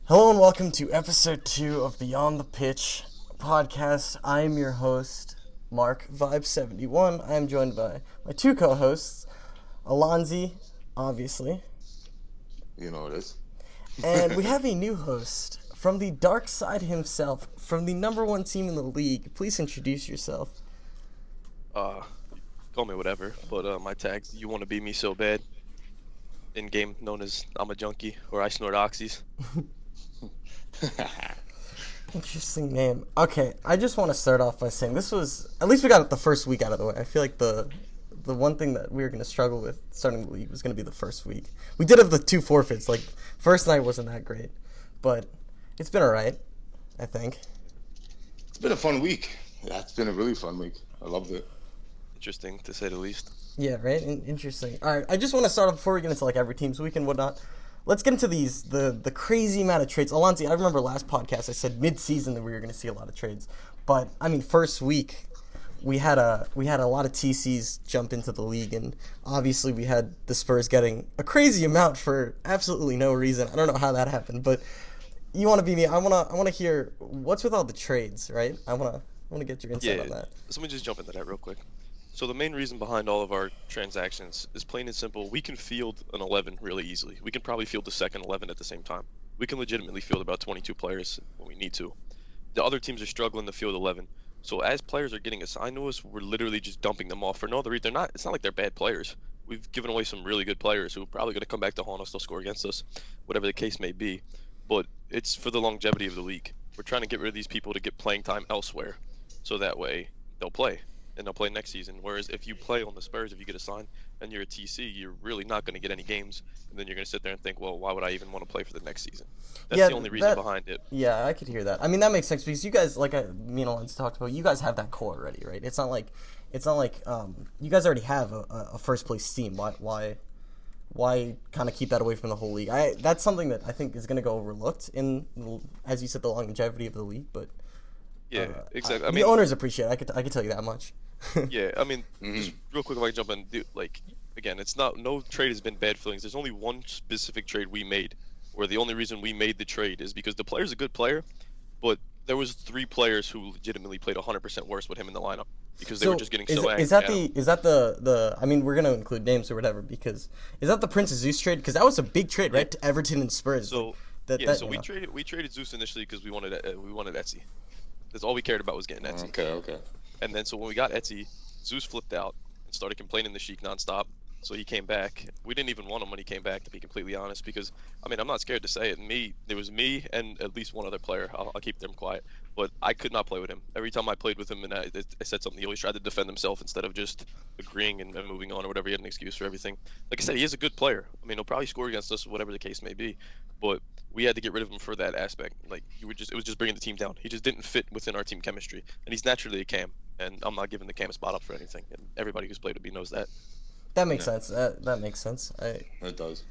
Hello and welcome to episode 2 of Beyond the Pitch podcast. I am your host, Mark Vibe71. I am joined by my two co-hosts, Alonzi, obviously. You know it is. And we have a new host from the dark side himself, from the number one team in the league. Please introduce yourself. Call me whatever, but my tags, you want to be me so bad. In game known as I'm a junkie or I snort oxys. Interesting name. Okay, I just want to start off by saying this was, at least we got the first week out of the way. I feel like the one thing that we were going to struggle with starting the league was going to be the first week. We did have the 2 forfeits. Like, first night wasn't that great, but it's been alright, I think. It's been a fun week. Yeah, it's been a really fun week. I loved it. Interesting, to say the least. Yeah, right? Interesting. Alright, I just want to start off, before we get into, like, every team's week and whatnot, let's get into the crazy amount of trades. Alonzi, I remember last podcast I said mid-season that we were going to see a lot of trades. But, I mean, first week, we had a lot of TCs jump into the league, and obviously we had the Spurs getting a crazy amount for absolutely no reason. I don't know how that happened, but you want to be me. I want to hear what's with all the trades, right? I want to get your insight on that. So let me just jump into that real quick. So the main reason behind all of our transactions is plain and simple. We can field an 11 really easily. We can probably field the second 11 at the same time. We can legitimately field about 22 players when we need to. The other teams are struggling to field 11. So as players are getting assigned to us, we're literally just dumping them off for no other reason. It's not like they're bad players. We've given away some really good players who are probably going to come back to haunt us. They'll score against us, whatever the case may be. But it's for the longevity of the league. We're trying to get rid of these people to get playing time elsewhere, so that way they'll play. And they'll play next season. Whereas if you play on the Spurs, if you get assigned and you're a TC, you're really not going to get any games. And then you're going to sit there and think, well, why would I even want to play for the next season? That's the only reason behind it. Yeah, I could hear that. I mean, that makes sense because you guys, like me and Alonso talked about, you guys have that core already, right? It's not like you guys already have a first place team. Why kind of keep that away from the whole league? That's something that I think is going to go overlooked in, as you said, the longevity of the league, but. Yeah, exactly. The owners appreciate it. I could tell you that much. Yeah, I mean, just real quick if I can jump in, like, again, no trade has been bad feelings. There's only one specific trade we made, where the only reason we made the trade is because the player's a good player, but there was 3 players who legitimately played 100% worse with him in the lineup because they were just getting so angry. Is that the? I mean, we're gonna include names or whatever because is that the Prince of Zeus trade? Because that was a big trade, right? To Everton and Spurs. So we traded Zeus initially because we wanted Etsy. That's all we cared about was getting Etsy. Okay. And then so when we got Etsy, Zeus flipped out and started complaining to Sheik nonstop. So he came back. We didn't even want him when he came back, to be completely honest, because, I mean, I'm not scared to say it. There was me and at least one other player. I'll keep them quiet. But I could not play with him. Every time I played with him and I said something, he always tried to defend himself instead of just agreeing and moving on or whatever. He had an excuse for everything. Like I said, he is a good player. I mean, he'll probably score against us, whatever the case may be. But we had to get rid of him for that aspect. Like, it was just bringing the team down. He just didn't fit within our team chemistry. And he's naturally a cam. And I'm not giving the cam a spot up for anything. And everybody who's played with me knows that. That makes sense. That makes sense. It does.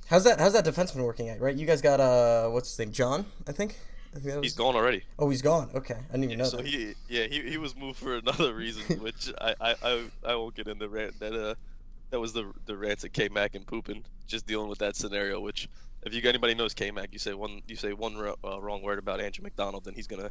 How's that defenseman working out, right? You guys got what's his name? John, I think he's gone already. Oh, he's gone. Okay, I didn't even know so that. He was moved for another reason, which I won't get into rant. That was the rants at K-Mac and pooping, just dealing with that scenario. Which, if anybody knows K-Mac, you say one wrong word about Andrew McDonald, then he's gonna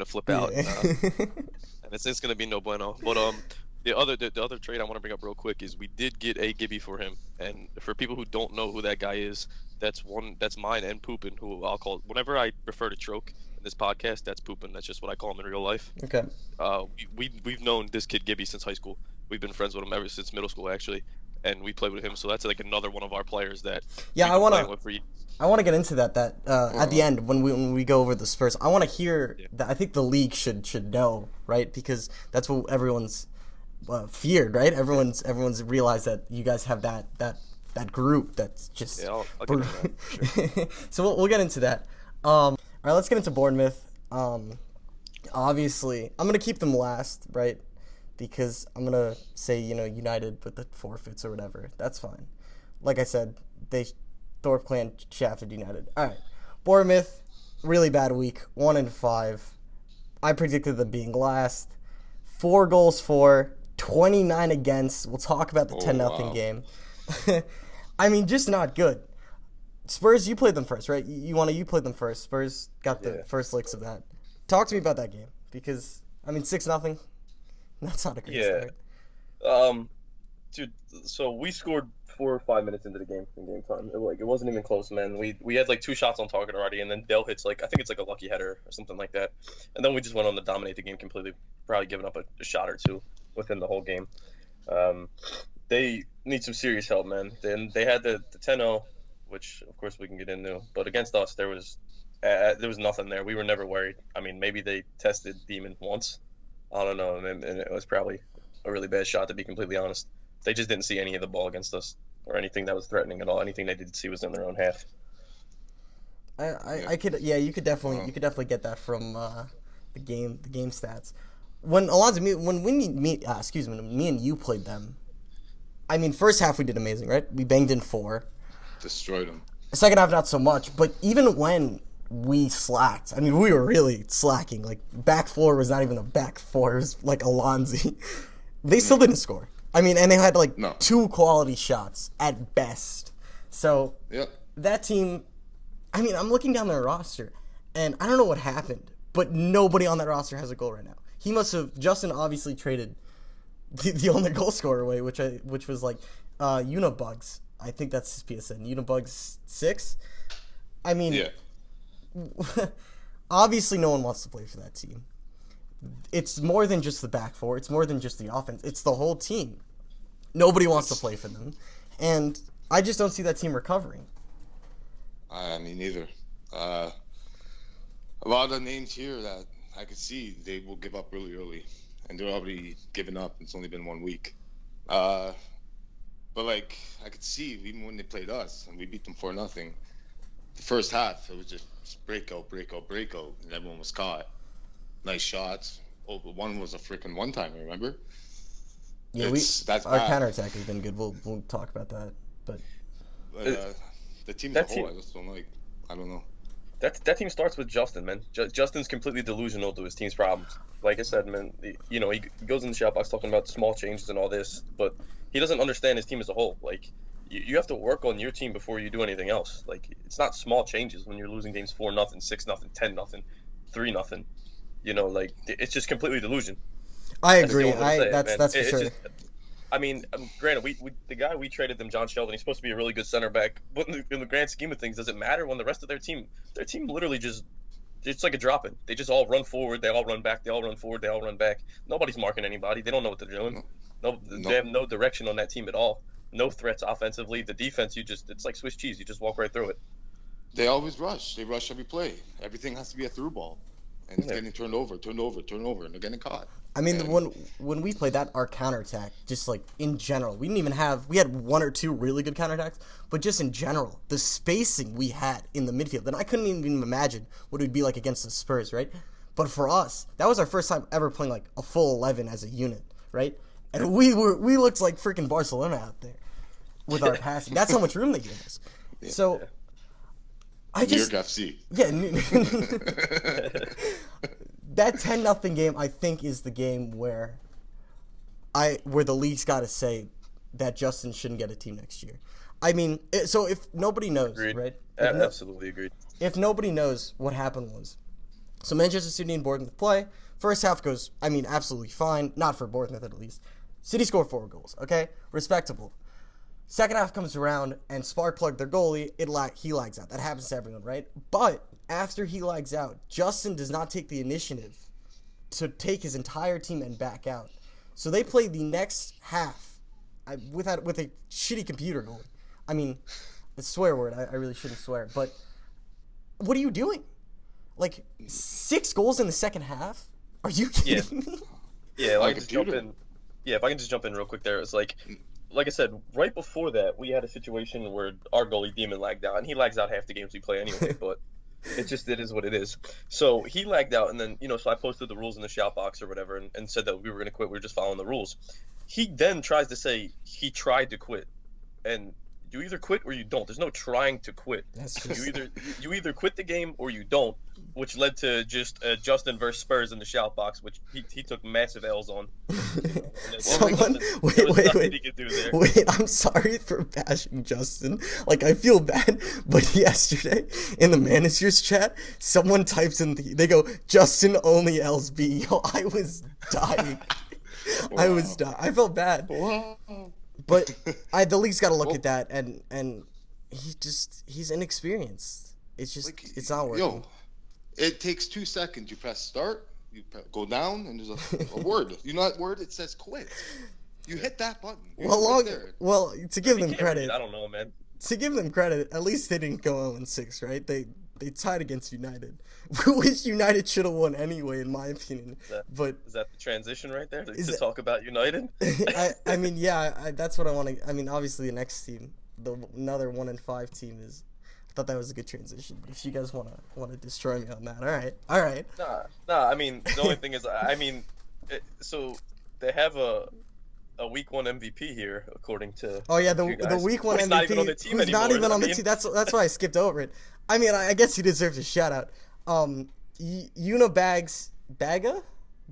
flip out, and it's gonna be no bueno. But the other trade I want to bring up real quick is we did get a Gibby for him, and for people who don't know who that guy is, that's mine and Poopin, who I'll call, whenever I refer to Troke in this podcast, that's Poopin. That's just what I call him in real life. Okay. We've known this kid Gibby since high school. We've been friends with him ever since middle school, actually, and we played with him. So that's like another one of our players that. Yeah, I want to get into that at the end when we go over the Spurs. I want to hear that. I think the league should know, right? Because that's what everyone's feared, right? Everyone's realized that you guys have that group that's just. Yeah, I'll get into that. Sure. So we'll get into that. All right, let's get into Bournemouth. Obviously, I'm gonna keep them last, right? Because I'm gonna say United with the forfeits or whatever. That's fine. Like I said, Thorpe Clan shafted United. All right, Bournemouth, really bad week. 1-5. I predicted them being last. 4 goals for, 29 against. We'll talk about the 10-0 game. I mean, just not good. Spurs, you played them first, right? You played them first. Spurs got the first licks of that. Talk to me about that game because 6-0. That's not a great start. Dude. So we scored 4 or 5 minutes into the game in game time. It wasn't even close, man. We had like 2 shots on target already, and then Dale hits I think it's like a lucky header or something like that, and then we just went on to dominate the game completely, probably giving up a shot or two within the whole game. They need some serious help, man. Then they had the 10-0, which of course we can get into, but against us there was nothing there. We were never worried. I mean, maybe they tested Demon once. I don't know, and it was probably a really bad shot, to be completely honest. They just didn't see any of the ball against us or anything that was threatening at all. Anything they did see was in their own half. You could definitely get that from the game stats. When Alonso, when me and you played them, I mean, first half we did amazing, right? We banged in 4. Destroyed them. Second half, not so much. But even when we slacked, I mean, we were really slacking. Like, back 4 was not even a back 4. It was like Alonso. They still didn't score. I mean, and they had 2 quality shots at best. So, that team, I mean, I'm looking down their roster, and I don't know what happened, but nobody on that roster has a goal right now. Justin obviously traded the only goal scorer away, which was Unibugs. I think that's his PSN. Unibugs 6. I mean, obviously no one wants to play for that team. It's more than just the back 4. It's more than just the offense. It's the whole team. Nobody wants to play for them. And I just don't see that team recovering. I mean, neither. A lot of the names here that I could see, they will give up really early. And they're already giving up. It's only been 1 week. But, I could see, even when they played us, and we beat them 4-0, the first half, it was just breakout, and everyone was caught. Nice shots. Oh, but one was a freaking one-timer, remember? Yeah, our counterattack has been good. We'll talk about that. But the team as a whole, I just don't I don't know. That team starts with Justin, man. Justin's completely delusional to his team's problems. Like I said, man, he goes in the shop box talking about small changes and all this, but he doesn't understand his team as a whole. Like, you have to work on your team before you do anything else. Like, it's not small changes when you're losing games 4-0, 6-0, 10-0, 3-0. It's just completely delusion. I agree. That's for sure. Granted, the guy we traded them, John Sheldon, he's supposed to be a really good center back. But in the grand scheme of things, does it matter when the rest of their team literally it's like a drop-in. They just all run forward, they all run back, they all run forward, they all run back. Nobody's marking anybody. They don't know what they're doing. No. They have no direction on that team at all. No threats offensively. The defense, it's like Swiss cheese. You just walk right through it. They always rush. They rush every play. Everything has to be a through ball. And it's getting turned over, and they're getting caught. I mean, when we played that, our counterattack, just in general, we had 1 or 2 really good counterattacks, but just in general, the spacing we had in the midfield, and I couldn't even imagine what it would be like against the Spurs, right? But for us, that was our first time ever playing a full 11 as a unit, right? And we looked like freaking Barcelona out there with our passing. That's how much room they gave us. Yeah. So New York FC. Yeah. That 10-0 game, I think, is the game where the league's got to say that Justin shouldn't get a team next year. I mean, so if nobody knows, agreed. Right? Absolutely agreed. If nobody knows what happened was, so Manchester City and Bournemouth play. First half goes, absolutely fine. Not for Bournemouth, at least. City scored 4 goals, okay? Respectable. Second half comes around, and Sparkplug, their goalie, he lags out. That happens to everyone, right? But after he lags out, Justin does not take the initiative to take his entire team and back out. So they play the next half with a shitty computer goalie. I mean, it's a swear word. I really shouldn't swear. But what are you doing? 6 goals in the second half? Are you kidding me? Yeah, if I can just jump in real quick there. It's like I said, right before that, we had a situation where our goalie Demon lagged out, and he lags out half the games we play anyway, but it is what it is. So he lagged out, and then, so I posted the rules in the shout box or whatever and said that we were going to quit. We were just following the rules. He then tries to say he tried to quit, and you either quit or you don't. There's no trying to quit. That's true. You either quit the game or you don't. which led to just Justin versus Spurs in the shout box, which he took massive L's on. Someone, wait, I'm sorry for bashing Justin. Like, I feel bad, but yesterday in the managers chat, someone types in they go, Justin only L's B. Yo, I was dying. Wow. I felt bad. Wow. But the league's got to look at that, and he's inexperienced. It's just, it's not working. Yo, it takes 2 seconds. You press start, you go down, and there's a word. You know that word? It says quit. You hit that button. Well, to give them credit, I don't know, man. To give them credit, at least they didn't go 0-6, right? They tied against United, which United should have won anyway, in my opinion. Is that the transition right there to talk about United? I mean, yeah, that's what I want to. I mean, obviously the next team, another 1-5 team is. I thought that was a good transition. But if you guys want to destroy me on that, all right. Nah. I mean, the only thing is, so they have a week 1 MVP here, according to. Oh yeah, the week 1 MVP. Who's not even on the team anymore. Not even on the team. That's why I skipped over it. I mean, I guess he deserves a shout out. Baga?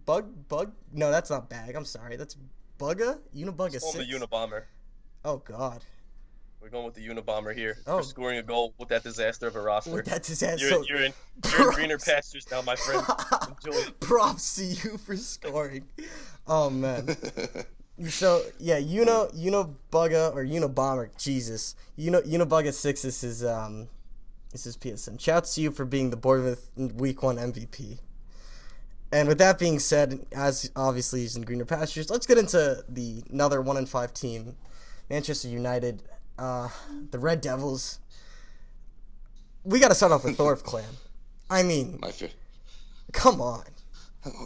Bug? No, that's not Bag. I'm sorry. That's Bugga? Unibugga 6? The Unabomber. Oh, God. We're going with the Unabomber here. For scoring a goal with that disaster of a roster. With that disaster. You're in greener pastures now, my friend. Enjoy it. Props to you for scoring. Oh, man. So, yeah, Unibugga or Unabomber. Jesus. Unibugga 6 This is PSN. Shouts to you for being the Bournemouth Week 1 MVP. And with that being said, as obviously he's in greener pastures, let's get into another 1-5 team, Manchester United, the Red Devils. We got to start off with Thorpe Clan. I mean, come on,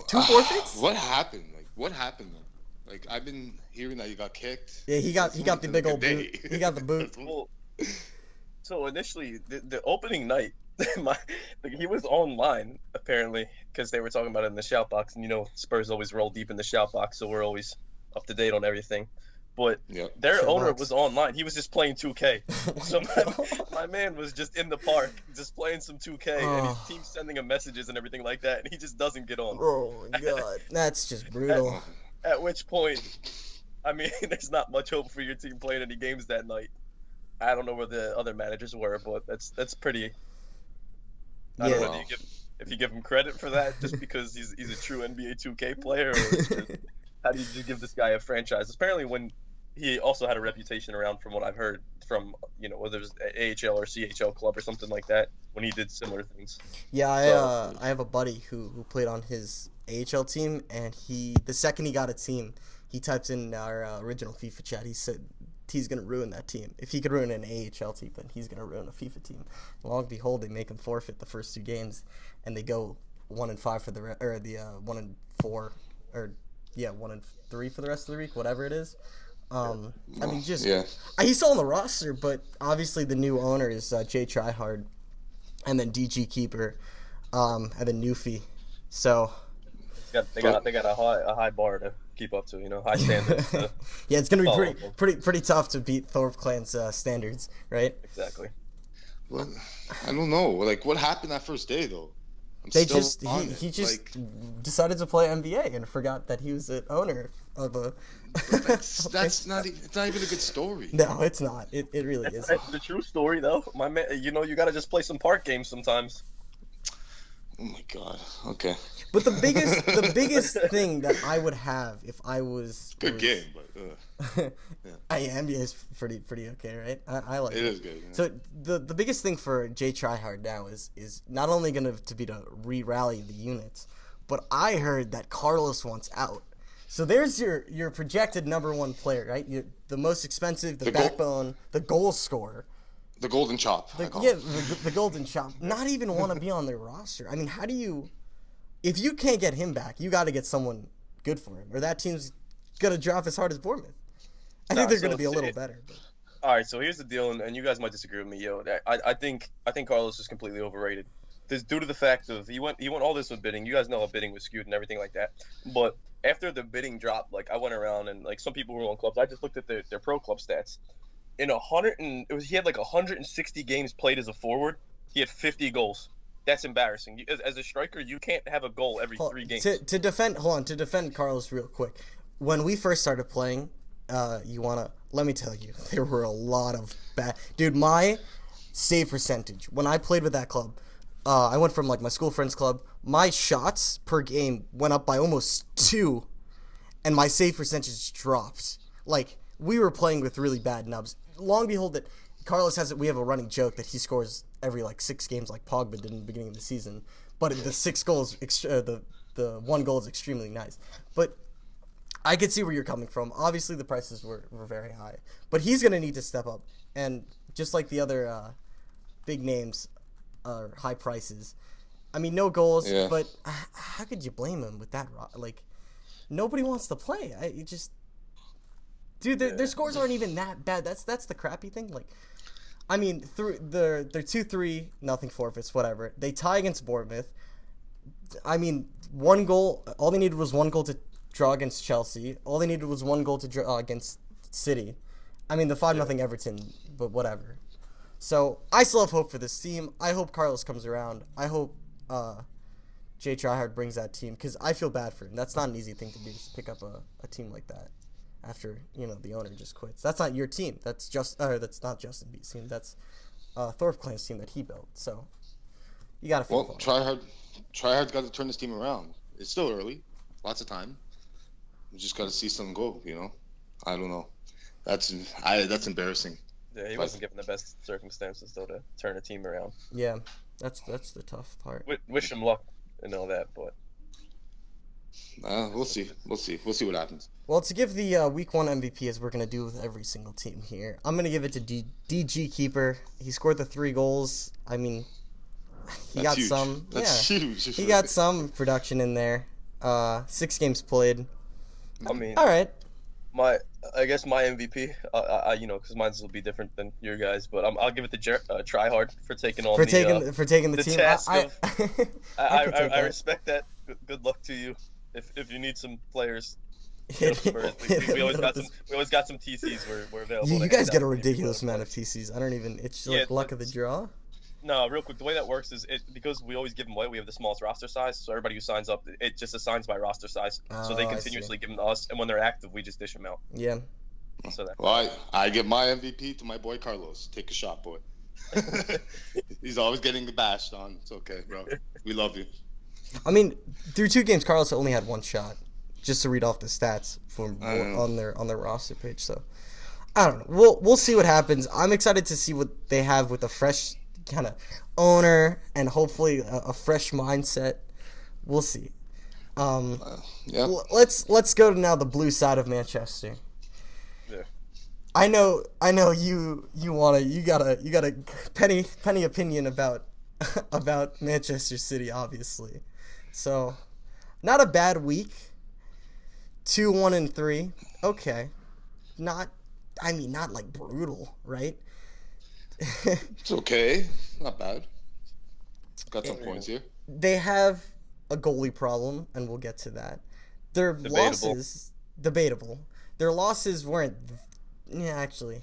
2 forfeits. What happened? What happened? Like, I've been hearing that he got kicked. Yeah, he got the big old boot. He got the boot. So initially, the opening night, he was online apparently because they were talking about it in the shout box, and Spurs always roll deep in the shout box, so we're always up to date on everything. But their owner was online. He was just playing 2K. So my man was just in the park, just playing some 2K, and his team's sending him messages and everything like that, and he just doesn't get on. Oh my god, that's just brutal. At which point, I mean, there's not much hope for your team playing any games that night. I don't know where the other managers were, but that's pretty. I don't know if you give him credit for that just because he's a true NBA 2K player, or just, how do you just give this guy a franchise? Apparently, when he also had a reputation around, from what I've heard from whether it was AHL or CHL club or something like that, when he did similar things. Yeah, I have a buddy who played on his AHL team, and the second he got a team, he types in our original FIFA chat. He said he's going to ruin that team. If he could ruin an AHL team, then he's going to ruin a FIFA team. Long and behold, they make him forfeit the first 2 games, and they go 1-5 for the 1-4, or 1-3 for the rest of the week, whatever it is. I mean, he's still on the roster, but obviously the new owner is Jay Tryhard, and then DG Keeper, and then Newfie. So they got a high bar to keep up to, high standards. Yeah, it's gonna be pretty tough to beat Thorpe Clan's standards, right? Exactly. Well, I don't know. Like, what happened that first day though? He just decided to play NBA and forgot that he was the owner of a. It's not even a good story. No, it's not. It really isn't. It's the true story though. My man, you gotta just play some park games sometimes. Oh my god. Okay. But the biggest thing that I would have if I was game, but NBA is pretty okay, right? I like it. It is good. Yeah. So the biggest thing for Jay Tryhard now is not only going to be to re-rally the units, but I heard that Carlos wants out. So there's your projected number 1 player, right? The most expensive, the backbone, the goal scorer. The golden chop. The golden chop. Not even want to be on their roster. I mean, how do you... If you can't get him back, you got to get someone good for him, or that team's going to drop as hard as Bournemouth. I think they're going to be a little better. But. All right, so here's the deal, and you guys might disagree with me, I think Carlos is completely overrated. This due to the fact of he went all this with bidding. You guys know how bidding was skewed and everything like that. But after the bidding dropped, I went around and some people who were on clubs, I just looked at their pro club stats. In he had 160 games played as a forward. He had 50 goals. that's embarrassing. As a striker, you can't have a goal every 3 games. To defend Carlos real quick. When we first started playing, let me tell you, there were a lot of bad. Dude, my save percentage when I played with that club, I went from like my school friends club. My shots per game went up by almost 2, and my save percentage dropped. Like, we were playing with really bad nubs. Long behold, that Carlos has it. We have a running joke that he scores every like 6 games, like Pogba did in the beginning of the season. But the 6 goals, the 1 goal is extremely nice. But I could see where you're coming from. Obviously, the prices were very high, but he's gonna need to step up. And just like the other big names, high prices. I mean, no goals, but how could you blame him with that? Like, nobody wants to play. Dude, their scores aren't even that bad. That's the crappy thing. Like, I mean, they're 2-3, nothing forfeits, whatever. They tie against Bournemouth. I mean, 1 goal. All they needed was 1 goal to draw against Chelsea. All they needed was 1 goal to draw against City. I mean, the 5-0 Everton, but whatever. So I still have hope for this team. I hope Carlos comes around. I hope Jay Tryhard brings that team, because I feel bad for him. That's not an easy thing to do, to pick up a team like that after the owner just quits. That's not your team. That's that's not Justin B's team. That's Thorpe Clan's team that he built. So you gotta feel. Well, Tryhard's got to turn this team around. It's still early, lots of time. We just got to see something go. I don't know. That's embarrassing. Yeah, he wasn't given the best circumstances though to turn a team around. Yeah, that's the tough part. Wish him luck and all that, but we'll see. We'll see what happens. Well, to give the Week 1 MVP, as we're going to do with every single team here, I'm going to give it to DG Keeper. He scored the 3 goals. I mean, he got huge. That's huge. He got some production in there. 6 games played. I mean, all right. I guess my MVP, because mine will be different than your guys, but I'll give it to Tryhard for taking on the team. Task I respect that. Good luck to you. If you need some players, we always got some TCs. We're available. You guys get a ridiculous amount of TCs. I don't even. It's like luck of the draw. No, real quick. The way that works is because we always give them away. We have the smallest roster size, so everybody who signs up, it just assigns by roster size. So they continuously give them to us, and when they're active, we just dish them out. Yeah. So that. Well, I give my MVP to my boy Carlos. Take a shot, boy. He's always getting the bashed on. It's okay, bro. We love you. I mean, through 2 games, Carlos only had 1 shot. Just to read off the stats on their roster page. So I don't know. We'll see what happens. I'm excited to see what they have with a fresh kind of owner and hopefully a fresh mindset. We'll see. Let's go to now the blue side of Manchester. Yeah. I know you got a penny opinion about Manchester City, obviously. So, not a bad week. 2-1-3. Okay. Not like brutal, right? It's okay. Not bad. Got some points here. They have a goalie problem, and we'll get to that. Their losses, debatable. Their losses weren't. Yeah, actually.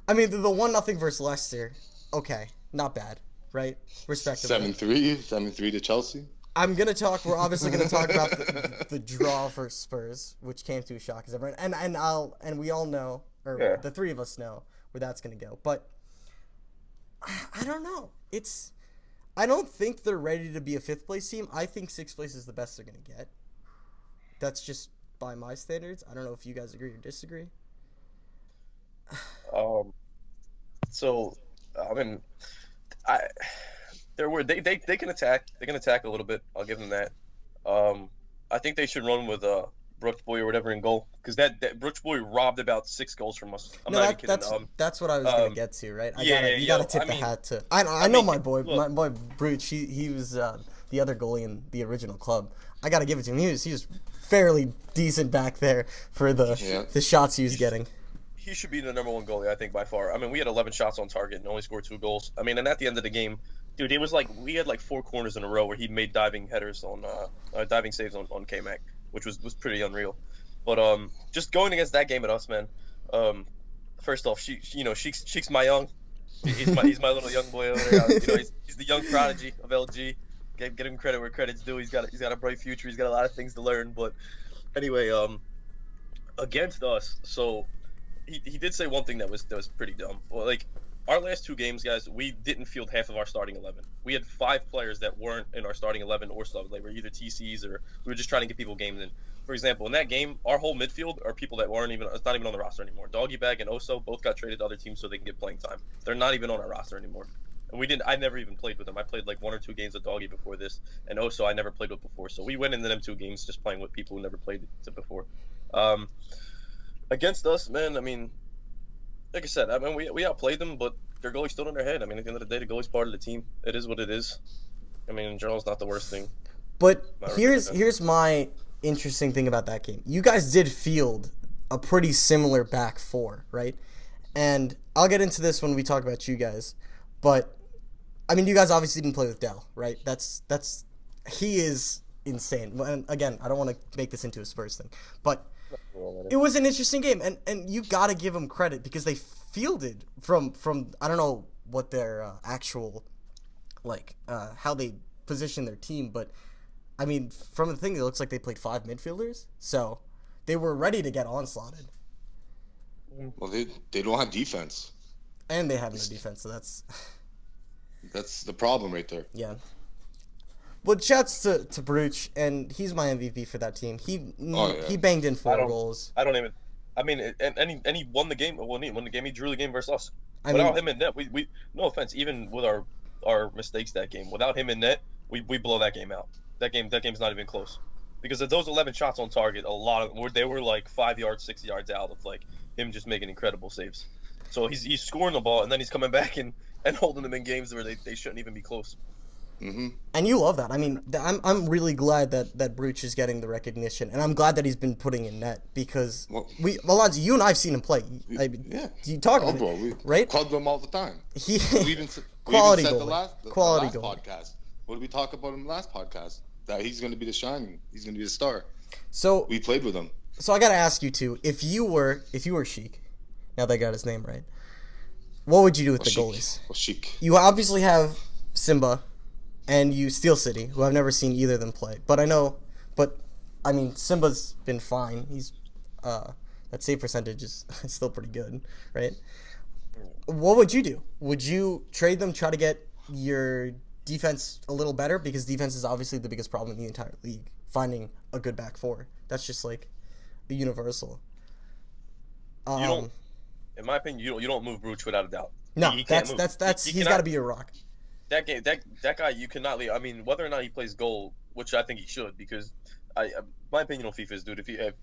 I mean, the 1-0 versus Leicester. Okay, not bad, right? Respectively. 7-3 to Chelsea. We're obviously gonna talk about the draw versus Spurs, which came to a shock as everyone, and we all know, or the 3 of us know where that's gonna go. But I don't know. I don't think they're ready to be a 5th place team. I think 6th place is the best they're gonna get. That's just by my standards. I don't know if you guys agree or disagree. So, I mean, they can attack. They can attack a little bit. I'll give them that. I think they should run with Brooks Boy or whatever in goal, because that Brooks Boy robbed about 6 goals from us. I'm not even kidding. That's what I was gonna get to, right? You gotta tip the hat to. I know my boy Brooch. He was the other goalie in the original club. I gotta give it to him. He was fairly decent back there for the shots he was getting. He should be the number 1 goalie, I think, by far. I mean, we had 11 shots on target and only scored 2 goals. I mean, and at the end of the game, dude, it was like we had like 4 corners in a row where he made diving headers on diving saves on K-Mac, which was pretty unreal. But just going against that game at us, man. First off, Sheik's Mayung, He's my little young boy over there. You know, he's the young prodigy of LG. Get him credit where credit's due. He's got a bright future. He's got a lot of things to learn. But anyway, against us, so he did say one thing that was pretty dumb. Well, like our last 2 games, guys, we didn't field half of our starting 11. We had 5 players that weren't in our starting 11 or sub. They were either TCs or we were just trying to get people games in. For example, in that game, our whole midfield are people that it's not even on the roster anymore. Doggy Bag and Oso both got traded to other teams so they can get playing time. They're not even on our roster anymore. And I never even played with them. I played like 1 or 2 games with Doggy before this, and Oso I never played with before. So we went into them 2 games just playing with people who never played it before. Against us, man, I mean, like I said, I mean, we outplayed them, but their goalie stood on their head. I mean, at the end of the day, the goalie's part of the team. It is what it is. I mean, in general, it's not the worst thing. But here's my interesting thing about that game. You guys did field a pretty similar back 4, right? And I'll get into this when we talk about you guys. But, I mean, you guys obviously didn't play with Dell, right? He is insane. And again, I don't want to make this into a Spurs thing. But it was an interesting game. And you got to give them credit because they fielded from I don't know what their actual, how they position their team. But, I mean, from the thing, it looks like they played 5 midfielders. So, they were ready to get onslaughted. Well, they don't have defense. And they have no defense, so that's the problem right there. Yeah. Well, shouts to Baruch, and he's my MVP for that team. He banged in 4 goals. I mean, and he won the game. Well, he won the game. He drew the game versus us. Without him in net, we no offense, even with our mistakes that game, without him in net, we blow that game out. That game's not even close. Because of those 11 shots on target, a lot of they were like 5 yards, 6 yards out of like him just making incredible saves. So he's scoring the ball, and then he's coming back and holding them in games where they shouldn't even be close. Mm-hmm. And you love that. I mean, I'm really glad that Bruch is getting the recognition, and I'm glad that he's been putting in net because Alonso, you and I've seen him play. You talk about it, right? Club him all the time. Quality said goal. The last podcast. What did we talk about in the last podcast? That he's going to be the shining. He's going to be the star. So we played with him. So I got to ask you two: if you were Sheik, now they got his name right, what would you do with the goalies? Sheik. You obviously have Simba, and you Steel City, who I've never seen either of them play. But I mean, Simba's been fine. He's that save percentage is still pretty good, right? What would you do? Would you trade them, try to get your defense a little better? Because defense is obviously the biggest problem in the entire league. Finding a good back 4. That's just like the universal. In my opinion, you don't move Bruch without a doup. No, he's got to be your rock. That guy, you cannot leave. I mean, whether or not he plays goal, which I think he should, because my opinion on FIFA is, dude, if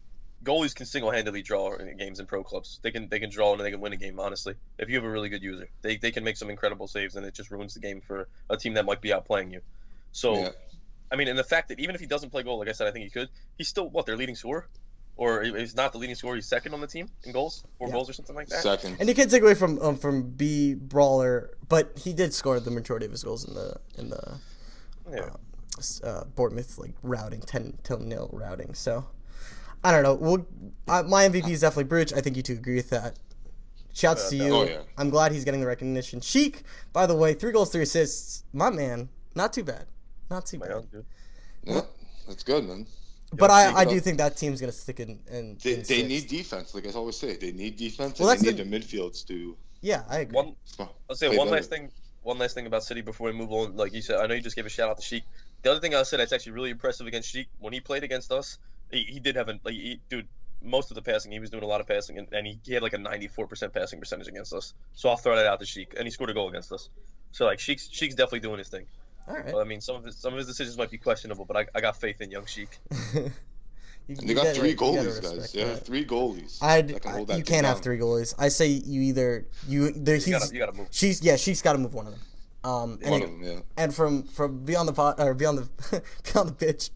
goalies can single-handedly draw in games in pro clubs. They can draw and they can win a game, honestly. If you have a really good user, they can make some incredible saves, and it just ruins the game for a team that might be outplaying you. So, yeah. I mean, and the fact that even if he doesn't play goal, like I said, I think he could. He's still their leading scorer, or if he's not the leading scorer, he's second on the team in goals, 4 goals or something like that. Second. And you can't take away from B Brawler, but he did score the majority of his goals in the Bournemouth routing 10-0 routing. So. I don't know. My MVP is definitely Bruch. I think you two agree with that. Shouts to you. Oh, yeah. I'm glad he's getting the recognition. Sheik, by the way, 3 goals, 3 assists. My man, not too bad. Not too bad. Yeah, that's good, man. But I do think that team's going to stick in They need defense, like I always say. They need defense, and they need the midfields to... Yeah, I agree. I'll say one last thing about City before we move on. Like you said, I know you just gave a shout-out to Sheik. The other thing I'll say that's actually really impressive against Sheik, when he played against us, he did have most of the passing. He was doing a lot of passing, and he had like a 94% passing percentage against us. So I'll throw that out to Sheik, and he scored a goal against us. So like Sheik's definitely doing his thing. All right. Well, I mean, some of his decisions might be questionable, but I got faith in young Sheik. They got 3 goalies, guys. They have 3 goalies. You can't have 3 goalies. I say you gotta move. Sheik's got to move one of them. One of them, yeah. And from beyond the pitch.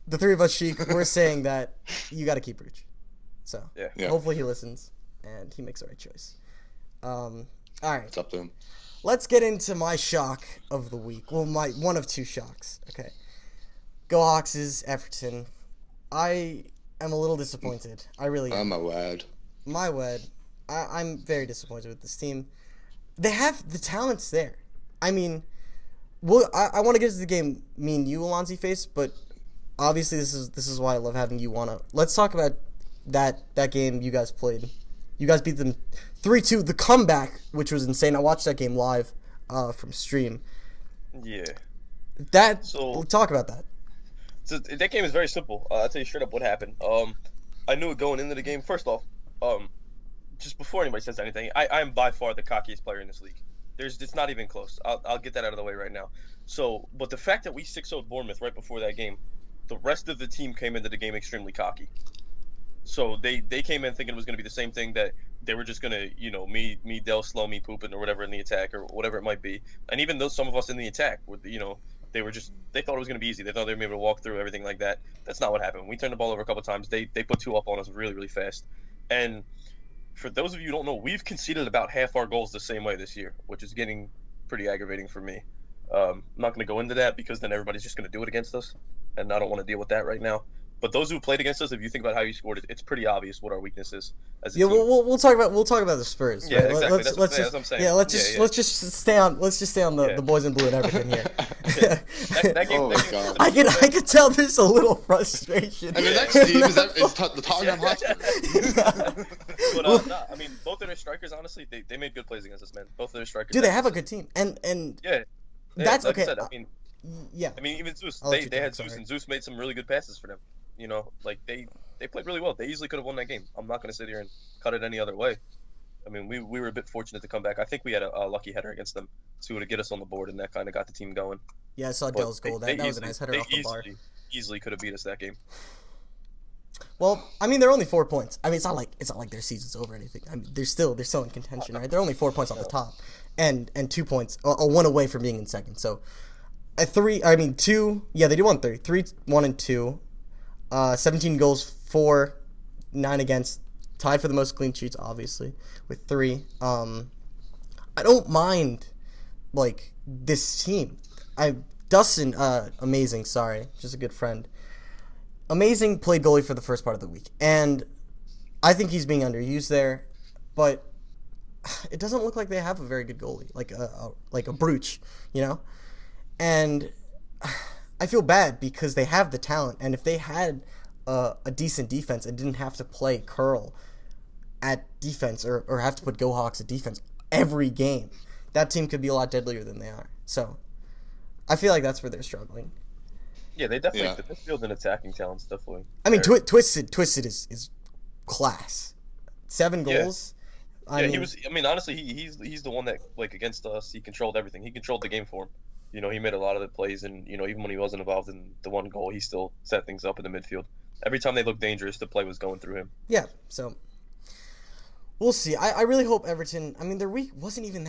The 3 of us, Sheik, we're saying that you got to keep Bruch. So hopefully he listens and he makes the right choice. All right. It's up to him. Let's get into my shock of the week. Well, my one of 2 shocks. Okay. Go Hawks is Everton. I am a little disappointed. I really am. I'm a wad. My wad. I'm very disappointed with this team. they have the talents there. I mean, well, I want to get to the game me and you, Alonzi, face, but obviously this is why I love having you on. Let's talk about that game you guys played. You guys beat them 3-2. The comeback, which was insane. I watched that game live from stream. Yeah. We'll talk about that. So that game is very simple. I'll tell you straight up what happened. I knew it going into the game. First off, just before anybody says anything, I am by far the cockiest player in this league. It's not even close. I'll get that out of the way right now. So, but the fact that we 6-0'd Bournemouth right before that game, the rest of the team came into the game extremely cocky. So they came in thinking it was going to be the same thing, that they were just going to, me, Del, slow me pooping or whatever in the attack or whatever it might be. And even though some of us in the attack were, they thought it was going to be easy. They thought they were able to walk through everything like that. That's not what happened. We turned the ball over a couple times. They put 2 up on us really, really fast. And for those of you who don't know, we've conceded about half our goals the same way this year, which is getting pretty aggravating for me. I'm not going to go into that because then everybody's just going to do it against us, and I don't want to deal with that right now. But those who played against us, if you think about how you scored it, it's pretty obvious what our weakness is as a team. We'll talk about the Spurs. Yeah, right? exactly. That's what I'm saying. Yeah, let's just stay on the boys in blue and everything here. that game, Oh my God. I can tell there's a little frustration. And the next team is the Tottenham Hotspur. But nah, I mean, both of their strikers, honestly, they made good plays against us, man. Both of their strikers. Dude, they have a good team, and that's like okay. I said, yeah. I mean, even Zeus, I'll let you they talk, had Zeus, sorry. and Zeus made some really good passes for them. Like they played really well. They easily could have won that game. I'm not going to sit here and cut it any other way. I mean, we were a bit fortunate to come back. I think we had a lucky header against them to get us on the board, and that kind of got the team going. Yeah, I saw But Dell's goal. That was a nice header off the bar. Easily could have beat us that game. Well, I mean, they're only 4 points. I mean, it's not like their season's over or anything. I mean, they're still in contention, right? They're only 4 points off the top, and 2 points, or 1 away from being in second. So, 2. Yeah, they do won 3. 3, 1, and 2. 17 goals, 4, 9 against. Tied for the most clean sheets, obviously, with 3. I don't mind, like, this team. Dustin, amazing, sorry, just a good friend. Amazing played goalie for the first part of the week, and I think he's being underused there, but it doesn't look like they have a very good goalie, like a Brooch, and I feel bad because they have the talent, and if they had a decent defense and didn't have to play curl at defense or have to put Go Hawks at defense every game, that team could be a lot deadlier than they are. So I feel like that's where they're struggling. Yeah, they definitely the midfield and attacking talent's definitely. I mean, Twisted is class. 7 goals. Yeah. He was. I mean, honestly, he's the one that, like, against us, he controlled everything. He controlled the game for him. He made a lot of the plays, and even when he wasn't involved in the one goal, he still set things up in the midfield. Every time they looked dangerous, the play was going through him. Yeah. So we'll see. I really hope Everton. I mean, their week wasn't even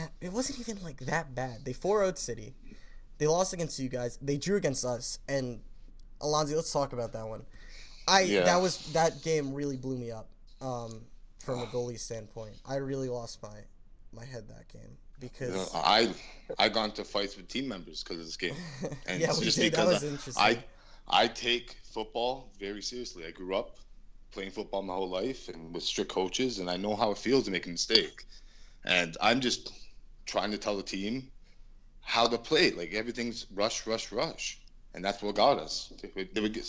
like that bad. They 4-0'd City. They lost against you guys. They drew against us. And Alonzi, let's talk about that one. That game really blew me up. From a goalie standpoint, I really lost my head that game because I got into fights with team members because of this game, and yeah, it's just that was because interesting. I take football very seriously. I grew up playing football my whole life and with strict coaches, and I know how it feels to make a mistake. And I'm just trying to tell the team how to play. Like, everything's rush, and that's what got us. They would get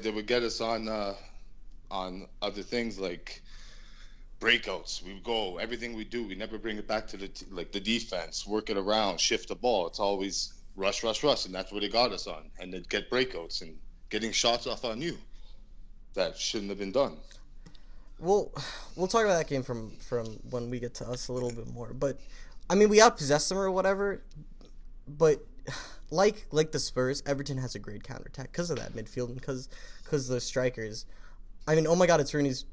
they would get us on other things like breakouts. We go, everything we do, we never bring it back to the defense, work it around, shift the ball. It's always rush, and that's what they got us on. And they'd get breakouts and getting shots off on you that shouldn't have been done. We'll talk about that game from when we get to us a little bit more. But I mean, we outpossessed them or whatever. But like the Spurs, Everton has a great counterattack because of that midfield and because of those strikers. I mean, oh my God, it's Rooney's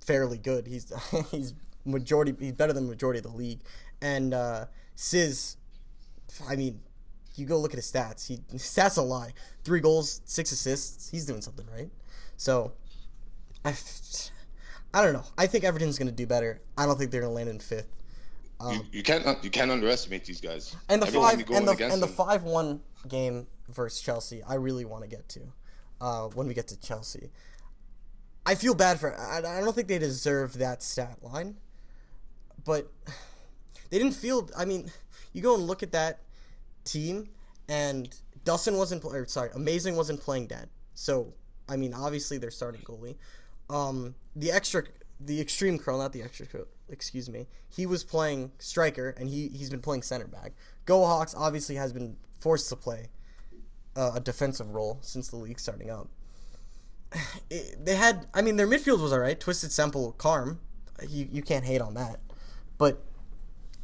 fairly good. He's he's better than the majority of the league. And Sis, I mean, you go look at his stats. His stats don't lie. 3 goals, 6 assists. He's doing something right. So I don't know. I think Everton's going to do better. I don't think they're going to land in 5th. You can't underestimate these guys. And the 5-1 game versus Chelsea, I really want to get to when we get to Chelsea. I feel bad for. I don't think they deserve that stat line, but they didn't field. I mean, you go and look at that team, and Amazing wasn't playing dead. So I mean, obviously they're starting goalie. The extreme curl, not the extra curl, excuse me. He was playing striker, and he's been playing center back. Go Hawks obviously has been forced to play a defensive role since the league starting up. Their midfield was all right. Twisted Semple, Carm. You can't hate on that. But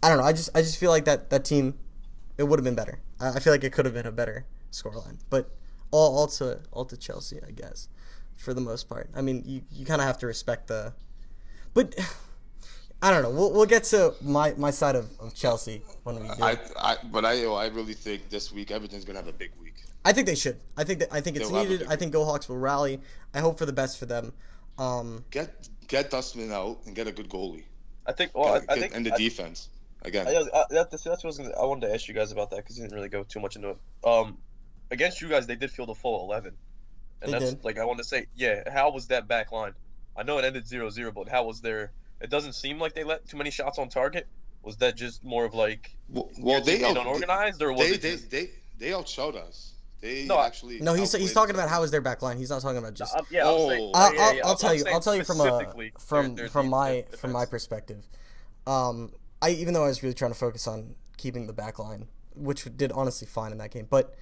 I don't know. I just feel like that team, it would have been better. I feel like it could have been a better scoreline. But all to Chelsea, I guess, for the most part. I mean, you kind of have to respect the. But I don't know. We'll get to my side of Chelsea when we do. I really think this week Everton's gonna have a big week. I think they should. I think it's needed. I think Go Hawks will rally. I hope for the best for them. Get Dustman out and get a good goalie. And the defense again. That's what I wanted to ask you guys about that because you didn't really go too much into it. Against you guys, they did field a full 11, and I wanted to say, how was that back line? I know it ended 0-0, but how was there? It doesn't seem like they let too many shots on target. Was that just more of like they unorganized, or was they outshot us? He's talking about how was their back line. He's not talking about just. I'll tell you from my perspective. Even though I was really trying to focus on keeping the back line, which did honestly fine in that game, but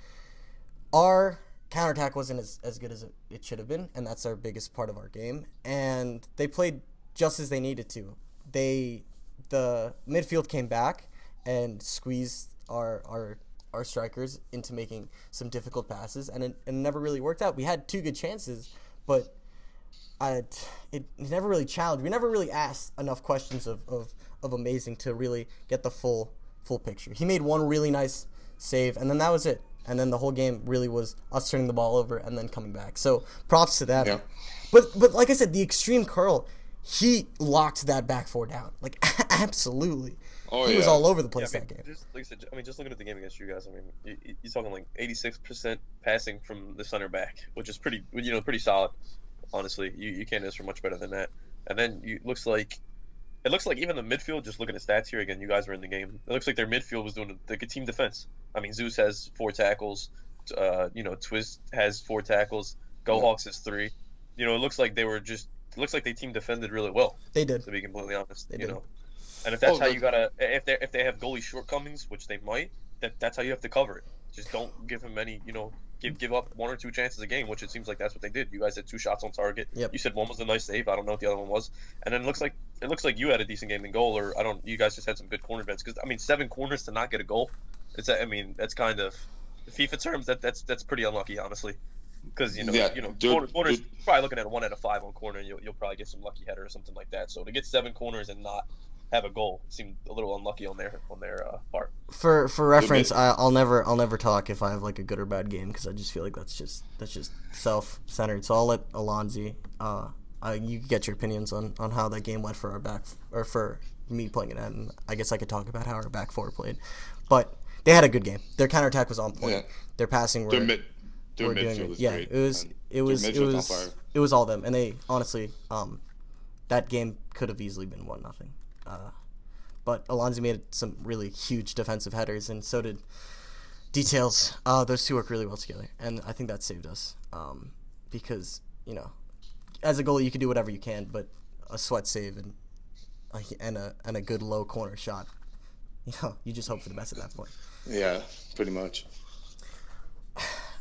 our counterattack wasn't as good as it should have been, and that's our biggest part of our game. And they played just as they needed to. The midfield came back and squeezed our strikers into making some difficult passes, and it never really worked out. We had 2 good chances, but it never really challenged. We never really asked enough questions of Amazing to really get the full picture. He made one really nice save, and then that was it. And then the whole game really was us turning the ball over and then coming back. So props to them. Yeah. But like I said, the extreme curl, he locked that back 4 down. Like, absolutely. He was all over the place that game. Just looking at the game against you guys, you're talking like 86% passing from the center back, which is pretty solid. Honestly, you can't ask for much better than that. And then it looks like even the midfield. Just looking at stats here again, you guys were in the game. It looks like their midfield was doing a team defense. Zeus has 4 tackles. Twist has 4 tackles. Go Hawks has 3. It looks like they team defended really well. They did. To be completely honest, they did. And if that's how you gotta, if they have goalie shortcomings, which they might, that's how you have to cover it. Just don't give him any, give up 1 or 2 chances a game, which it seems like that's what they did. You guys had 2 shots on target. Yep. You said one was a nice save. I don't know what the other one was. And then it looks like you had a decent game in goal, or you guys just had some good corner events. Because 7 corners to not get a goal, that's kind of, the FIFA terms, that's pretty unlucky, honestly. Because corners, probably looking at a 1 out of 5 on corner, you'll probably get some lucky header or something like that. So to get 7 corners and not have a goal seemed a little unlucky on their part. For reference, I'll never talk if I have like a good or bad game, because I just feel like that's just self-centered. So I'll let Alonzi, you get your opinions on how that game went for our back, or for me playing it, and I guess I could talk about how our back 4 played. But they had a good game. Their counterattack was on point. Yeah. Their passing were doing it. Was great. It was all them, and they honestly that game could have easily been 1-0. But Alonzi made some really huge defensive headers, and so did Details. Those 2 work really well together, and I think that saved us. Because as a goalie you can do whatever you can, but a sweat save and a good low corner shot, you just hope for the best at that point. Yeah, pretty much.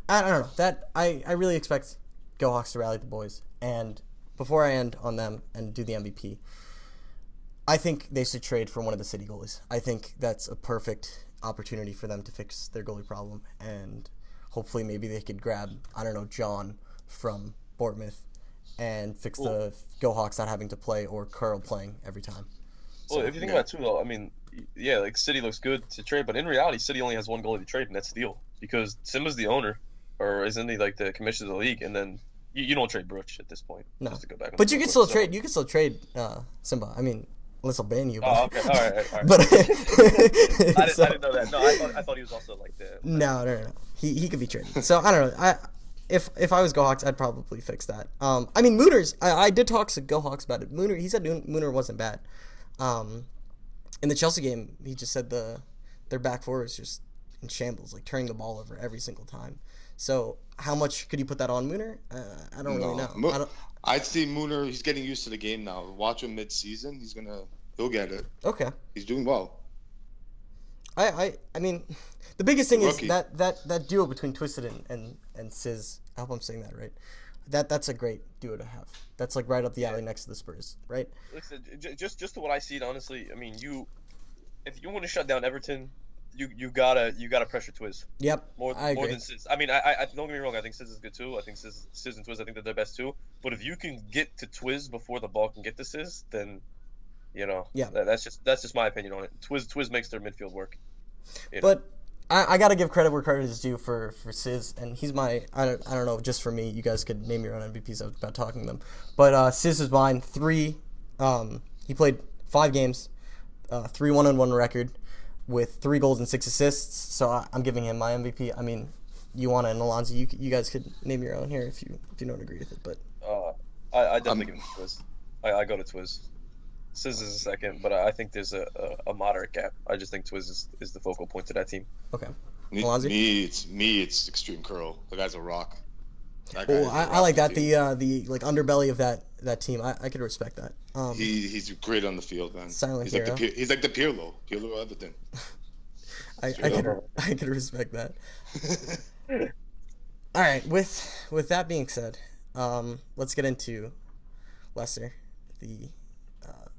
I don't know. That I really expect Go Hawks to rally the boys. And before I end on them and do the MVP, I think they should trade for one of the City goalies. I think that's a perfect opportunity for them to fix their goalie problem, and hopefully maybe they could grab, John from Bournemouth and fix the Go Hawks not having to play, or Curl playing every time. Well, if you think about it too, though, like City looks good to trade, but in reality, City only has 1 goalie to trade, and that's Steele, because Simba's the owner, or isn't he like the commissioner of the league, and then you don't trade Brooch at this point. No, just to go back but you can still trade. You can still trade Simba. Unless I'll ban you. But, oh, okay. All right. But I didn't know that. No, I thought he was also like the. No. He could be traded. So I don't know. If I was Go Hawks, I'd probably fix that. Mooners. I did talk to Go Hawks about it. He said Mooner wasn't bad. in the Chelsea game, he just said their back four is just in shambles, like turning the ball over every single time. So how much could you put that on Mooner? I don't really know. I'd see Mooner. He's getting used to the game now. Watch him mid-season. He'll get it. Okay. He's doing well. I mean, the biggest thing is that duo between Twisted and Sizz. I hope I'm saying that right. That's a great duo to have. That's like right up the alley next to the Spurs, right? Listen, just to what I see, honestly, I mean, if you want to shut down Everton, you gotta pressure Twiz. Yep. More than Sizz. I mean, I don't get me wrong. I think Sizz is good too. I think Sizz and Twiz, I think they're the best too. But if you can get to Twiz before the ball can get to Sizz, then that's just my opinion on it. Twiz makes their midfield work. But I gotta give credit where credit is due for Sizz, and he's my I don't know, just for me. You guys could name your own MVPs about talking them, but Sizz is mine. He played 5 games, 3-1-1 record with 3 goals and 6 assists. So I'm giving him my MVP. I mean, Ioana and Alonso, you guys could name your own here if you don't agree with it. But I definitely give him Twiz. I go to Twiz. Sizz is a second, but I think there's a moderate gap. I just think Twiz is the focal point to that team. Okay. Me, it's Extreme Curl. The guy's a rock. I like that. The like underbelly of that team. I could respect that. He's great on the field, man. Silent he's hero. He's like the Pirlo Everton. I could respect that. All right. With that being said, let's get into Leicester.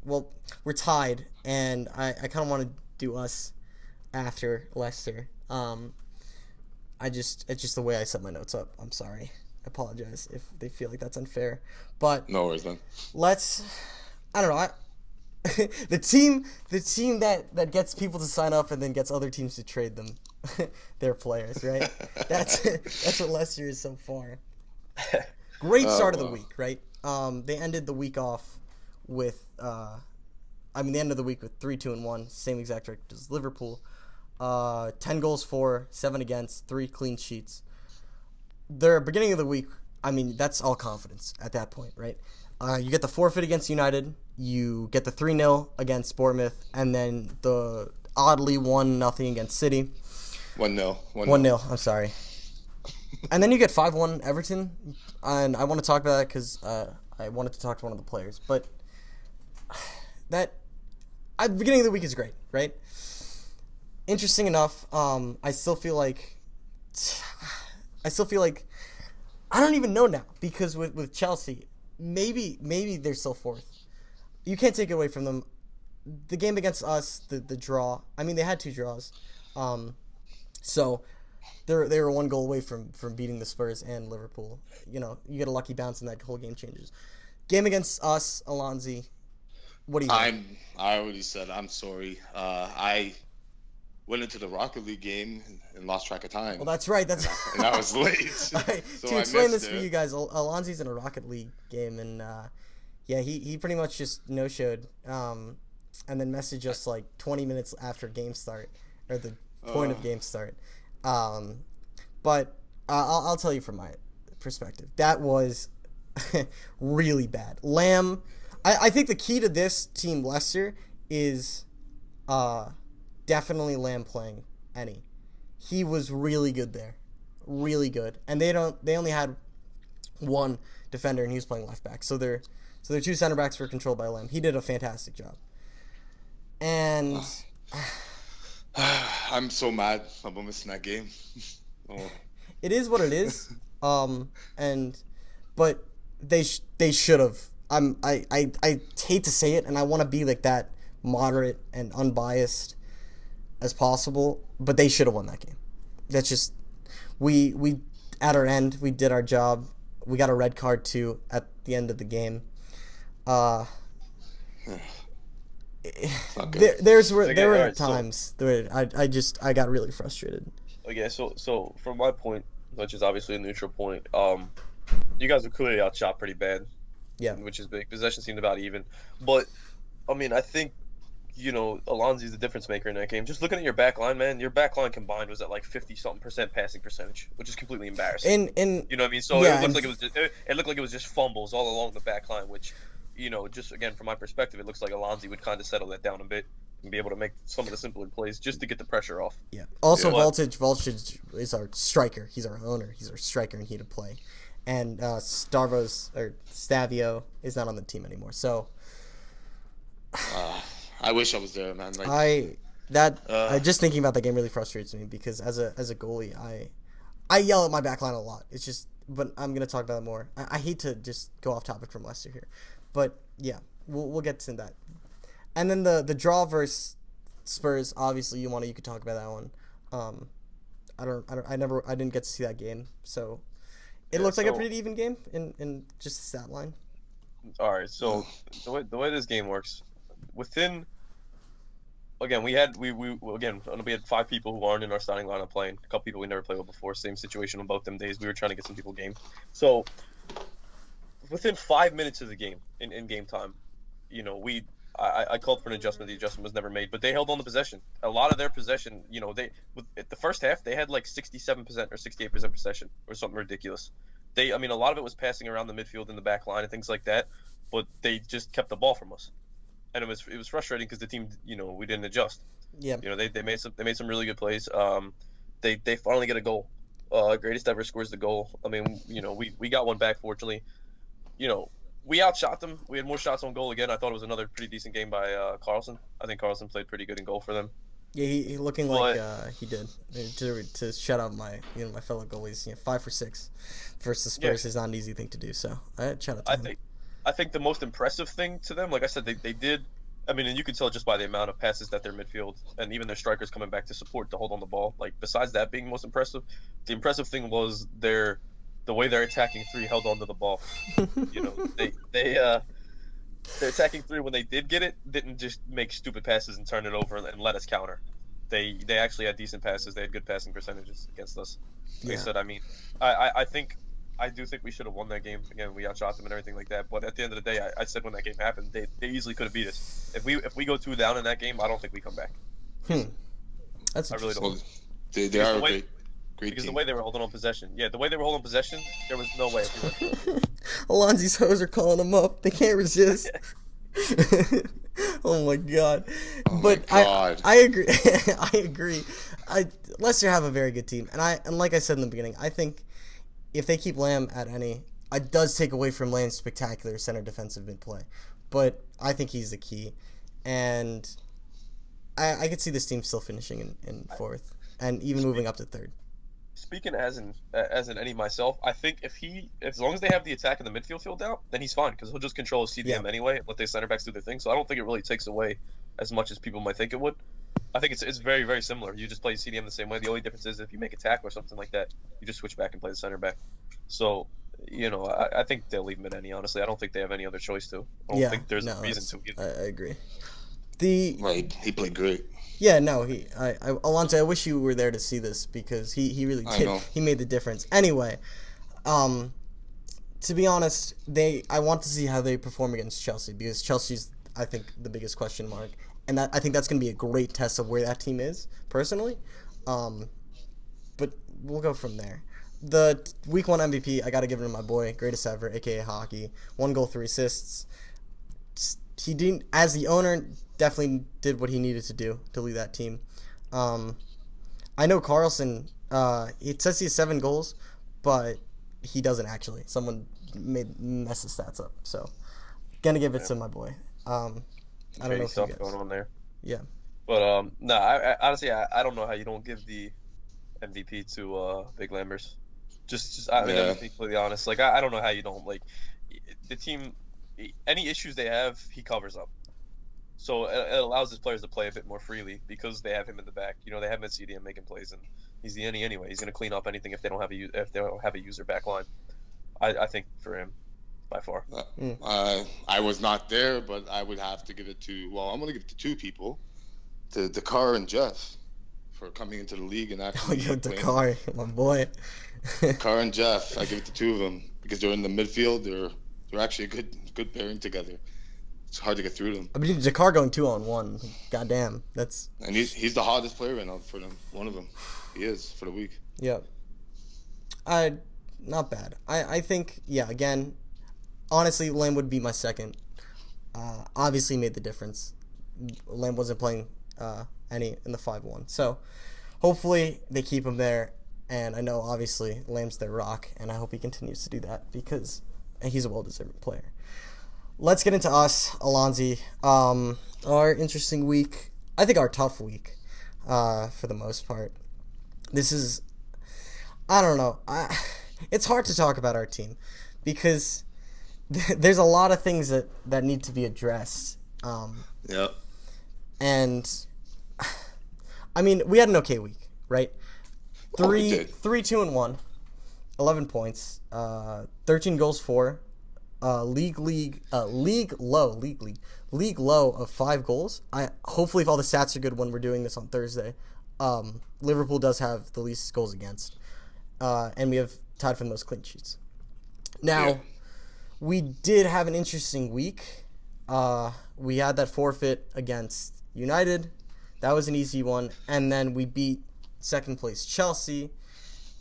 We're tied, and I kind of want to do us after Leicester. It's just the way I set my notes up. I'm sorry. I apologize if they feel like that's unfair. But no worries, man. I don't know. The team that gets people to sign up and then gets other teams to trade them, their players, right? That's what Leicester is so far. Great start of the week, right? They ended the week off with the end of the week with 3-2-1, same exact record as Liverpool. 10 goals for, 7 against, 3 clean sheets. Their beginning of the week, I mean, that's all confidence at that point, right? You get the forfeit against United, you get the 3-0 against Bournemouth, and then the oddly 1-0 against City. 1-0. 1-0, I'm sorry. And then you get 5-1 Everton, and I want to talk about that because I wanted to talk to one of the players, but that at the beginning of the week is great, right? Interesting enough, I still feel like I don't even know now, because with Chelsea, maybe they're still 4th. You can't take it away from them. The game against us, the draw. I mean, they had 2 draws, so they were 1 goal away from beating the Spurs and Liverpool. You get a lucky bounce and that whole game changes. Game against us, Alonzi. What do you think? I already said I'm sorry. I went into the Rocket League game and lost track of time. Well, that's right. And I was late. Right. So to I explain this missed for it. you guys, Alonzi's in a Rocket League game, and he pretty much just no-showed, and then messaged us like 20 minutes after game start, or the point of game start. But I'll tell you from my perspective, that was really bad. Lamb, I think the key to this team, Leicester, is definitely Lamb playing any. He was really good there, really good, and they only had 1 defender, and he was playing left back. So their 2 center backs were controlled by Lamb. He did a fantastic job, and I'm so mad about missing that game. It is what it is. But they should have. I hate to say it, and I want to be like that moderate and unbiased as possible, but they should have won that game. That's just we at our end, we did our job. We got a red card too at the end of the game. There were times where I got really frustrated. Okay, so from my point, which is obviously a neutral point, you guys were clearly outshot pretty bad. Yeah. Which is big. Possession seemed about even. But, I mean, I think, Alonzi's the difference maker in that game. Just looking at your back line, man, your back line combined was at like 50-something% passing percentage, which is completely embarrassing. You know what I mean? So yeah, it looked like it was just fumbles all along the back line, which, just again, from my perspective, it looks like Alonzi would kind of settle that down a bit. and be able to make some of the simpler plays just to get the pressure off. Yeah. Also, Yeah. Voltage is our striker. He's our owner. He's our striker, and he to play. And Stavio is not on the team anymore. So I wish I was there, man. just thinking about that game really frustrates me because as a goalie, I yell at my back line a lot. It's just, but I'm gonna talk about it more. I hate to just go off topic from Leicester here, but yeah, we'll get to that. And then the draw versus Spurs. Obviously, you could talk about that one. I didn't get to see that game, so it looks like a pretty even game in just the stat line. All right, so the way this game works, within again we had 5 people who aren't in our starting lineup playing. A couple people we never played with before. Same situation on both them days. We were trying to get some people game. So within 5 minutes of the game, in game time, I called for an adjustment. The adjustment was never made, but they held on to possession. A lot of their possession, at the first half, they had like 67% or 68% possession or something ridiculous. A lot of it was passing around the midfield and the back line and things like that, but they just kept the ball from us. And it was frustrating because the team, we didn't adjust. Yeah. They made some really good plays. They finally get a goal. Greatest ever scores the goal. We got one back, fortunately. We outshot them. We had more shots on goal again. I thought it was another pretty decent game by Carlson. I think Carlson played pretty good in goal for them. Yeah, he looking like he did. To shout out my my fellow goalies, 5 for 6 versus the Spurs is not an easy thing to do. So shout out to him. I think the most impressive thing to them, like I said, they did. And you can tell just by the amount of passes that their midfield and even their strikers coming back to support to hold on the ball. Like besides that being most impressive, the impressive thing was the way their attacking 3 held on to the ball. Their attacking 3 when they did get it didn't just make stupid passes and turn it over and let us counter. They actually had decent passes. They had good passing percentages against us. Like I said, I do think we should have won that game. Again, we outshot them and everything like that. But at the end of the day, I said when that game happened, they easily could have beat us. If we go 2 down in that game, I don't think we come back. That's I really don't. Well, they are a great because team. the way they were holding on possession. Yeah, the way they were holding possession, there was no way. Alonzi's hoes are calling them up. They can't resist. Oh my god. I agree. I agree. Leicester have a very good team, and like I said in the beginning, I think if they keep Lamb at any, it does take away from Lamb's spectacular center defensive mid play, but I think he's the key, and I could see this team still finishing in 4th and even moving up to 3rd. Speaking as an any myself, I think as long as they have the attack in the midfield filled out, then he's fine because he'll just control his CDM anyway and let their center backs do their thing. So I don't think it really takes away as much as people might think it would. I think it's very, very similar. You just play CDM the same way. The only difference is if you make a tackle or something like that, you just switch back and play the center back. So, I think they'll leave him at any, honestly. I don't think they have any other choice to. I don't think there's a reason to either. I agree. He played great. Yeah, no, Alonso, I wish you were there to see this because he really did. He made the difference. Anyway, to be honest, I want to see how they perform against Chelsea because Chelsea's, I think, the biggest question mark. And I think that's going to be a great test of where that team is, personally. But we'll go from there. The Week 1 MVP, I got to give it to my boy, greatest ever, a.k.a. Hockey. 1 goal, 3 assists. He didn't, as the owner, definitely did what he needed to do to lead that team. I know Carlson, it says he has 7 goals, but he doesn't actually. Someone messed the stats up. So, going to give it to my boy. I don't know if you guys. Going on there. Yeah. But no, I honestly I don't know how you don't give the MVP to Big Lambers. I'm being completely honest. Like I don't know how you don't, like, the team, any issues they have, he covers up. So it allows his players to play a bit more freely because they have him in the back. They have him at CDM making plays, and he's the anyway. He's gonna clean up anything if they don't have a user back line. I think for him, by far. I was not there, but I would have to give it to. Well, I'm gonna give it to 2 people, to Dakar and Jeff, for coming into the league and actually. Dakar, my boy. Dakar and Jeff, I give it to 2 of them because they're in the midfield. They're actually a good pairing together. It's hard to get through them. I mean, Dakar going 2-on-1. Goddamn, that's. And he's the hottest player right now for them. One of them, he is for the week. Yeah. Not bad. I think again. Honestly, Lamb would be my second. Obviously made the difference. Lamb wasn't playing any in the 5-1. So hopefully they keep him there. And I know, obviously, Lamb's their rock, and I hope he continues to do that because he's a well-deserved player. Let's get into us, Alonzi. Our interesting week, I think our tough week, for the most part. This is, I don't know. It's hard to talk about our team because there's a lot of things that need to be addressed. Yeah. And, I mean, we had an okay week, right? We 3-2-1, 11 points, 13 goals for, league low of 5 goals. Hopefully if all the stats are good when we're doing this on Thursday, Liverpool does have the least goals against, and we have tied for the most clean sheets. Now, we did have an interesting week. We had that forfeit against United. That was an easy one, and then we beat second place Chelsea,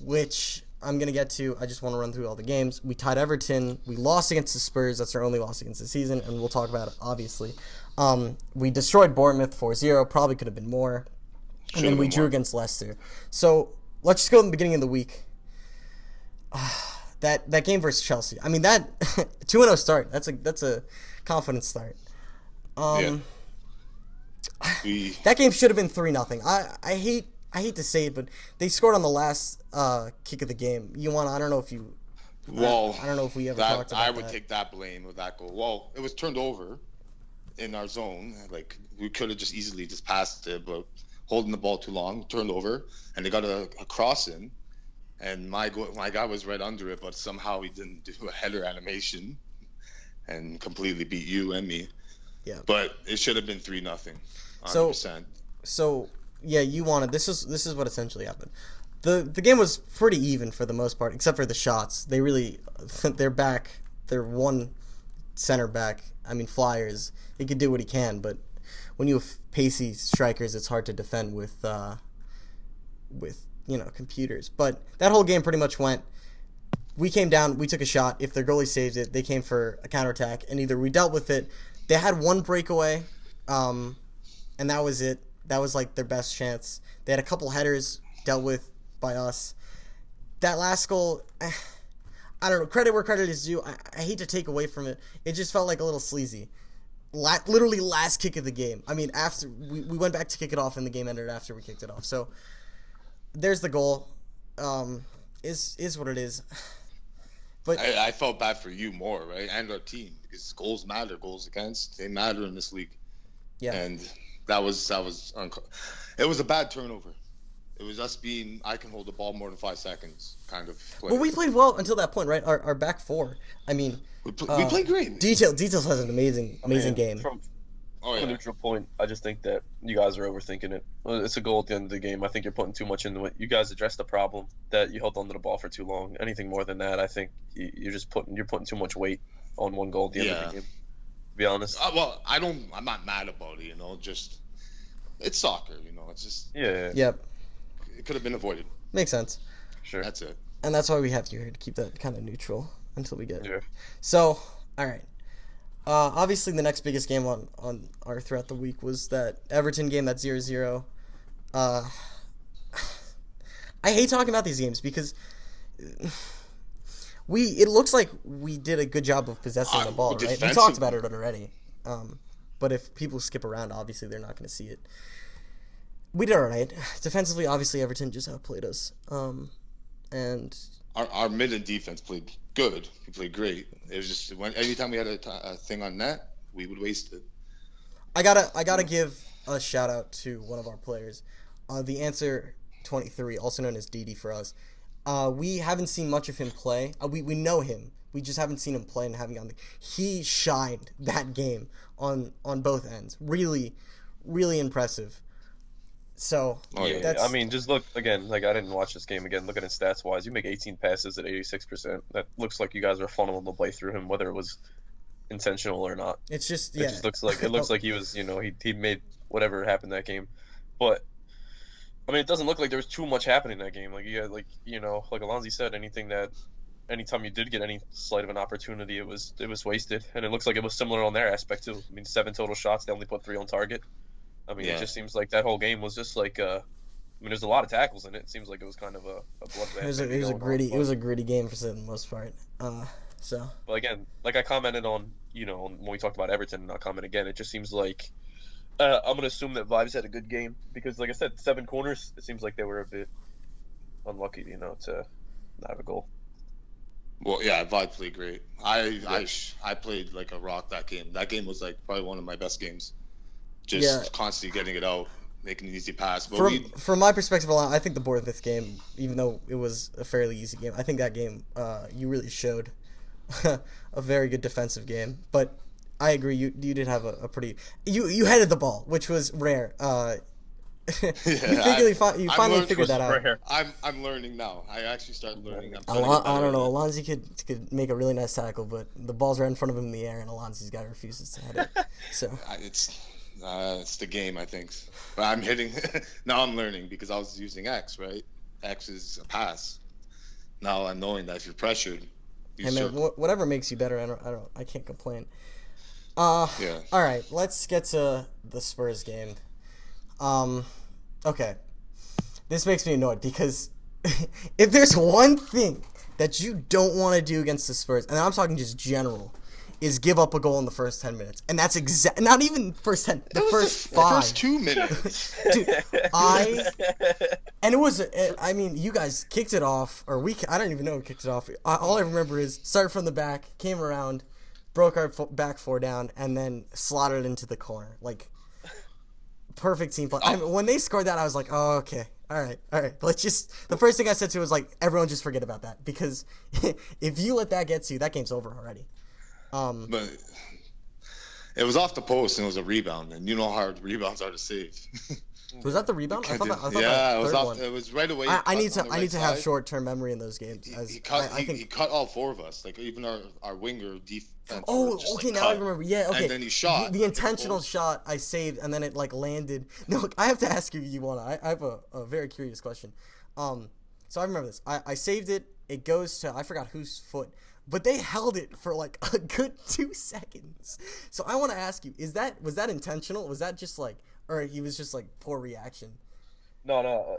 which I'm going to get to. I just want to run through all the games. We tied Everton. We lost against the Spurs. That's our only loss against the season, and we'll talk about it, obviously. We destroyed Bournemouth 4-0. Probably could have been more. And then we drew against Leicester. So let's just go in the beginning of the week. That game versus Chelsea. I mean, that 2-0 start. That's a confident start. That game should have been 3-0. I hate to say it, but they scored on the last kick of the game. I don't know if you. Well, I don't know if we ever talked about that. I would take that blame of that goal. Well, it was turned over in our zone. Like, we could have just easily just passed it, but holding the ball too long, turned over, and they got a cross in, and my guy was right under it, but somehow he didn't do a header animation, and completely beat you and me. Yeah. But it should have been 3-0. 100%. So yeah, you wanted this is what essentially happened. The game was pretty even for the most part, except for the shots. They really their one center back. I mean, Flyers. He can do what he can, but when you have pacey strikers, it's hard to defend with computers. But that whole game pretty much went. We came down. We took a shot. If their goalie saved it, they came for a counterattack, and either we dealt with it. They had one breakaway, and that was it. That was like their best chance. They had a couple headers dealt with by us. That last goal, I don't know. Credit where credit is due. I hate to take away from it. It just felt like a little sleazy. Literally last kick of the game. I mean, after we went back to kick it off, and the game ended after we kicked it off. So there's the goal. Is what it is. But I felt bad for you more, right, and our team, because goals matter. Goals against, they matter in this league. Yeah. And it was a bad turnover. It was us being, I can hold the ball more than 5 seconds kind of play. Well, we played well until that point, right? Our back four. I mean, we played great. Details has an amazing game. From a neutral point, I just think that you guys are overthinking it. Well, it's a goal at the end of the game. I think you're putting too much into it. You guys addressed the problem that you held onto the ball for too long. Anything more than that, I think you're putting too much weight on one goal at the end of the game. To be honest. Well, I'm not mad about it. Just it's soccer. It's just Yep. It could have been avoided. Makes sense. Sure. That's it. And that's why we have you here to keep that kind of neutral until we get. Yeah. So, all right. Obviously, the next biggest game on our throughout the week was that Everton game, that 0-0. I hate talking about these games because it looks like we did a good job of possessing the ball, right? We talked about it already. But if people skip around, obviously they're not going to see it. We did all right. Defensively, obviously, Everton just outplayed us. And our mid and defense played good. We played great. It was just anytime we had a thing on net, we would waste it. I gotta give a shout out to one of our players, the Answer 23, also known as Didi for us. We haven't seen much of him play. We know him. We just haven't seen him play and haven't gotten. He shined that game on both ends. Really, really impressive. So, I mean, just look again. Like, I didn't watch this game again. Look at his stats wise. You make 18 passes at 86%. That looks like you guys are funneling the play through him, whether it was intentional or not. It's just It just looks like he was. He made whatever happened that game. But I mean, it doesn't look like there was too much happening in that game. Like you had, like Alonzi said, anything that anytime you did get any slight of an opportunity, it was wasted. And it looks like it was similar on their aspect too. I mean, 7 total shots, they only put 3 on target. I mean, Yeah. it just seems like that whole game was just like I mean, there's a lot of tackles in it. It seems like it was kind of a bloodbath. It was a gritty game for the most part. So. But again, like I commented on, when we talked about Everton, and I'll comment again. It just seems like I'm gonna assume that Vibes had a good game because, like I said, 7 corners. It seems like they were a bit unlucky, to not have a goal. Well, yeah, Vod played great. I played like a rock that game. That game was like probably one of my best games. Just constantly getting it out, making an easy pass. But from my perspective, I think the Bournemouth game, even though it was a fairly easy game, I think that game you really showed a very good defensive game. But I agree, you did have a pretty you headed the ball, which was rare. You finally figured that out. Rare. I'm learning now. I actually started learning. I don't know. Alonzi could make a really nice tackle, but the ball's right in front of him in the air, and Alonzi's guy refuses to head it. So it's the game, I think. But I'm hitting. Now I'm learning because I was using X, right? X is a pass. Now I'm knowing that if you're pressured, hey man, whatever makes you better. I can't complain. Yeah. All right, let's get to the Spurs game. Okay. This makes me annoyed because if there's one thing that you don't want to do against the Spurs, and I'm talking just general, is give up a goal in the first 10 minutes. And that's not even first 10, the first 5. First 2 minutes. Dude, you guys kicked it off, I don't even know who kicked it off. All I remember is started from the back, came around, broke our back 4 down, and then slotted it into the corner. Like, perfect team play. When they scored that, I was like, oh, okay. All right. Let's just... The first thing I said to was like, everyone just forget about that. Because if you let that get to you, that game's over already. But it was off the post and it was a rebound. And you know how hard rebounds are to save. Was that the rebound? I thought it was right away. I need to have short-term memory in those games. He cut all 4 of us. Like, even our winger defense. Oh, okay, now I remember. Yeah, okay. And then he shot. The intentional shot I saved, and then it, like, landed. No, look, I have to ask you, I have a very curious question. So I remember this. I saved it. It goes to, I forgot whose foot. But they held it for, like, a good 2 seconds. So I want to ask you, was that intentional? Was that just, like, or he was just, like, poor reaction? No.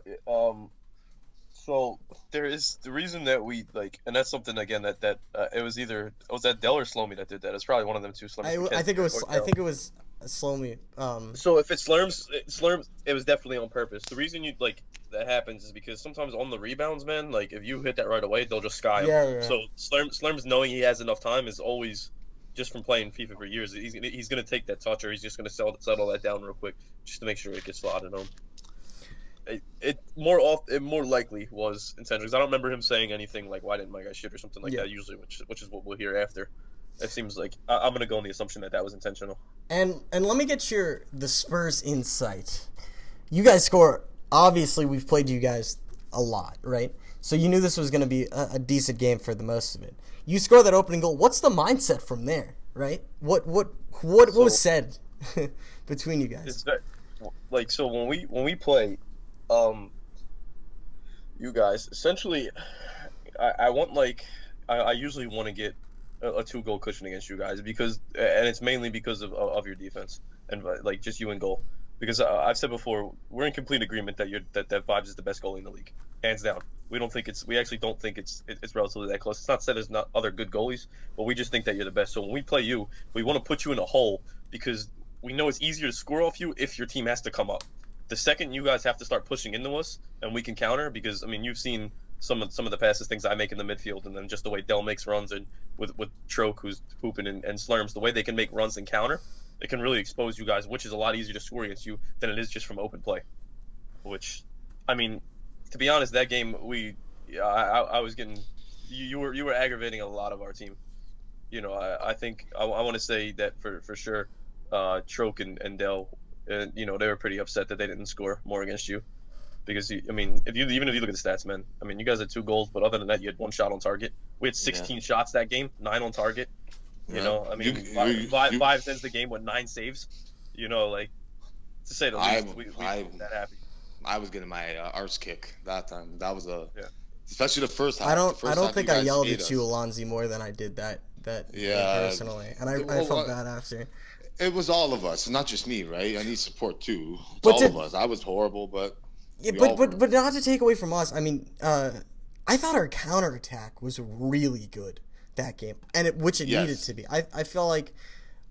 So there is the reason that we like, and that's something again that it was that Dell or Slomy that did that. It's probably one of them two. I think it was Slomy. So if it's Slurms, it was definitely on purpose. The reason that happens is because sometimes on the rebounds, man, like if you hit that right away, they'll just sky him. Yeah. So Slurms knowing he has enough time is always, just from playing FIFA for years, he's gonna take that touch, or he's just gonna settle that down real quick just to make sure it gets slotted on. It more likely was intentional because I don't remember him saying anything like "Why didn't my guy shoot?" or something like that. Usually, which is what we'll hear after. It seems like I'm gonna go on the assumption that was intentional. And let me get the Spurs insight. You guys score. Obviously, we've played you guys a lot, right? So you knew this was gonna be a decent game for the most of it. You score that opening goal. What's the mindset from there, right? What was said between you guys? So when we play. You guys, essentially, I usually want to get a 2-goal cushion against you guys and it's mainly because of your defense and like just you in goal. Because I've said before, we're in complete agreement that that Vibes is the best goalie in the league, hands down. We actually don't think it's relatively that close. It's not said there's not other good goalies, but we just think that you're the best. So when we play you, we want to put you in a hole because we know it's easier to score off you if your team has to come up. The second you guys have to start pushing into us and we can counter, because I mean you've seen some of the passes things I make in the midfield, and then just the way Dell makes runs and with Troke who's hooping and Slurms, the way they can make runs and counter, it can really expose you guys, which is a lot easier to score against you than it is just from open play. Which, I mean, to be honest, that game I was getting you were aggravating a lot of our team. I think I want to say that for sure, Troke and Dell. They were pretty upset that they didn't score more against you, because if you look at the stats, man, I mean, you guys had 2 goals, but other than that, you had 1 shot on target. We had 16 shots that game, 9 on target. Vibes ends the game with 9 saves. To say the least, we weren't that happy. I was getting my arse kick that time. That was especially the first half. I The don't first half, think you I guys yelled ate at you, us. Alonzi, more than I did that Yeah. personally, and I Well, felt bad after. it was all of us, not just me, right? I need support too. It's But all of us. I was horrible, but Yeah, we all were. but not to take away from us. I mean, I thought our counterattack was really good that game, and which it Yes. needed to be. I feel like,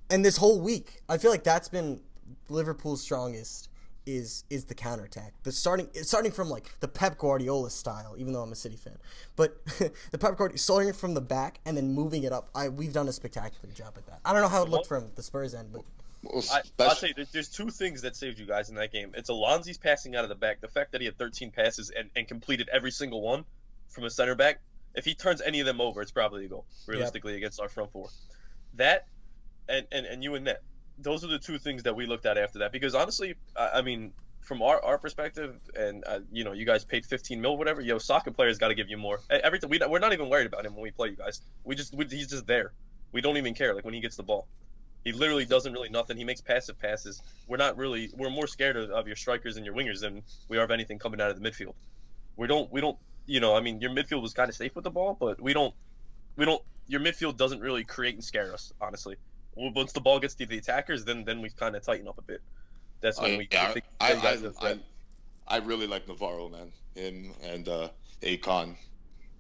and this whole week, I feel like that's been Liverpool's strongest is the counterattack. The starting from like the Pep Guardiola style, even though I'm a City fan, but the Pep Guardiola starting from the back and then moving it up. We've done a spectacular job at that. I don't know how it looked from the Spurs end, but. Well, I'll tell you, there's two things that saved you guys in that game. It's Alonzi's passing out of the back. The fact that he had 13 passes and completed every single one from a center back. If he turns any of them over, it's probably a goal, realistically, against our front four. That and you and Net. Those are the two things that we looked at after that. Because honestly, I mean, from our perspective, and you guys paid 15 mil, whatever. Soccer players got to give you more. Everything we're not even worried about him when we play you guys. He's just there. We don't even care. Like when he gets the ball. He literally doesn't really nothing. He makes passive passes. We're more scared of your strikers and your wingers than we are of anything coming out of the midfield. We don't, I mean, your midfield was kind of safe with the ball, but your midfield doesn't really create and scare us, honestly. Once the ball gets to the attackers, then we kind of tighten up a bit. That's when we. I really like Navarro, man. Him and Akon.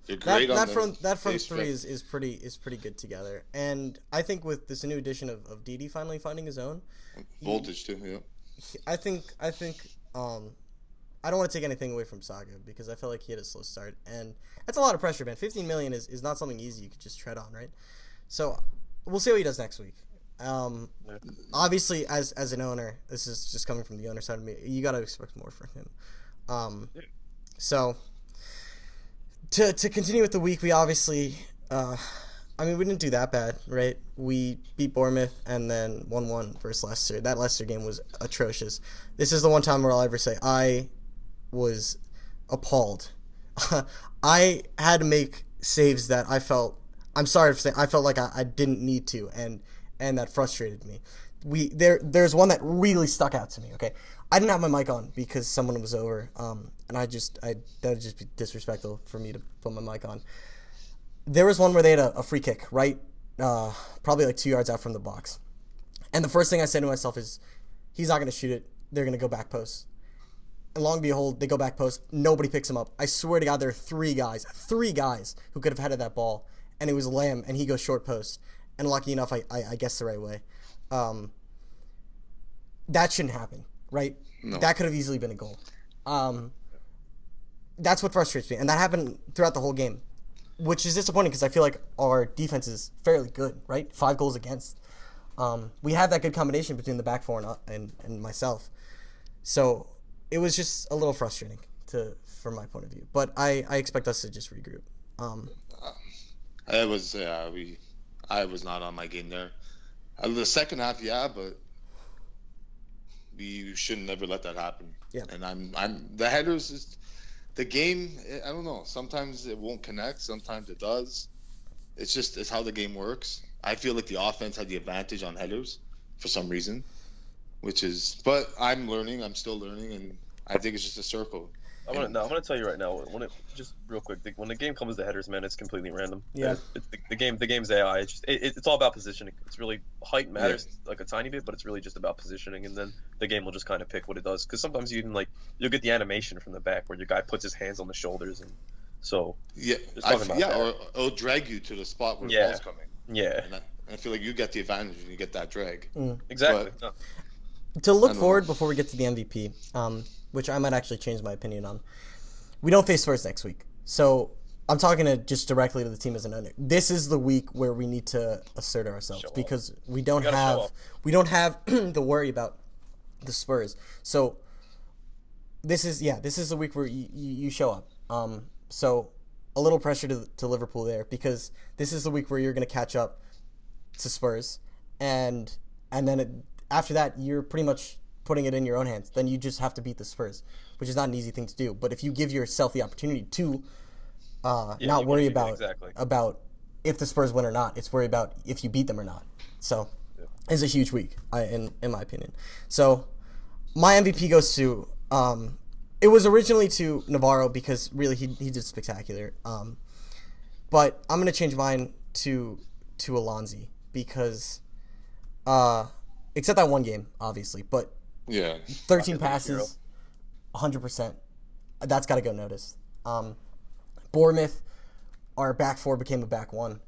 They're great That on front three is pretty good together, and I think with this new addition of Didi finally finding his own, voltage too. Yeah. I think I don't want to take anything away from Saga because I felt like he had a slow start, and that's a lot of pressure, man. 15 million is not something easy you could just tread on, right? So we'll see what he does next week. Obviously, as an owner, this is just coming from the owner side of me. You got to expect more from him. So. To continue with the week, we obviously, we didn't do that bad, right? We beat Bournemouth and then 1-1 versus Leicester. That Leicester game was atrocious. This is the one time where I'll ever say I was appalled. I had to make saves that I felt like I didn't need to, and that frustrated me. There's one that really stuck out to me, okay? I didn't have my mic on because someone was over, and that would just be disrespectful for me to put my mic on. There was one where they had a free kick, right? Probably like 2 yards out from the box. And the first thing I said to myself is, he's not going to shoot it. They're going to go back post. And long and behold, they go back post. Nobody picks him up. I swear to God, there are three guys who could have headed that ball, and it was Lamb, and he goes short post. And lucky enough, I guessed the right way. That shouldn't happen. Right? No. That could have easily been a goal. That's what frustrates me. And that happened throughout the whole game, which is disappointing because I feel like our defense is fairly good, right? 5 goals against. We have that good combination between the back four and myself. So it was just a little frustrating from my point of view. But I expect us to just regroup. I was not on my game there. The second half, yeah, but we should never let that happen. Yeah. And I'm the headers is the game. I don't know. Sometimes it won't connect. Sometimes it does. It's how the game works. I feel like the offense had the advantage on headers for some reason, but I'm learning. I'm still learning, and I think it's just a circle. I'm gonna tell you right now. Just real quick, when the game comes to headers, man, it's completely random. Yeah. The game's AI. It's all about positioning. It's really height matters like a tiny bit, but it's really just about positioning, and then the game will just kind of pick what it does. Because sometimes you'll get the animation from the back where your guy puts his hands on the shoulders, and so or it'll drag you to the spot where the ball's coming. Yeah. And I feel like you get the advantage when you get that drag. Exactly. To look forward before we get to the MVP, which I might actually change my opinion on. We don't face Spurs next week. So I'm talking just directly to the team as an owner. This is the week where we need to assert ourselves because we don't have the worry about the Spurs. So this is the week where you show up. So a little pressure to Liverpool there because this is the week where you're going to catch up to Spurs, and then after that you're pretty much putting it in your own hands. Then you just have to beat the Spurs, which is not an easy thing to do. But if you give yourself the opportunity to not worry about if the Spurs win or not, it's worry about if you beat them or not. So it's a huge week, in my opinion. So my MVP goes to It was originally to Navarro because really he did spectacular. But I'm gonna change mine to Alonzi because except that one game, obviously. But 13 passes, 100%. That's got to go noticed. Bournemouth, our back four became a back one.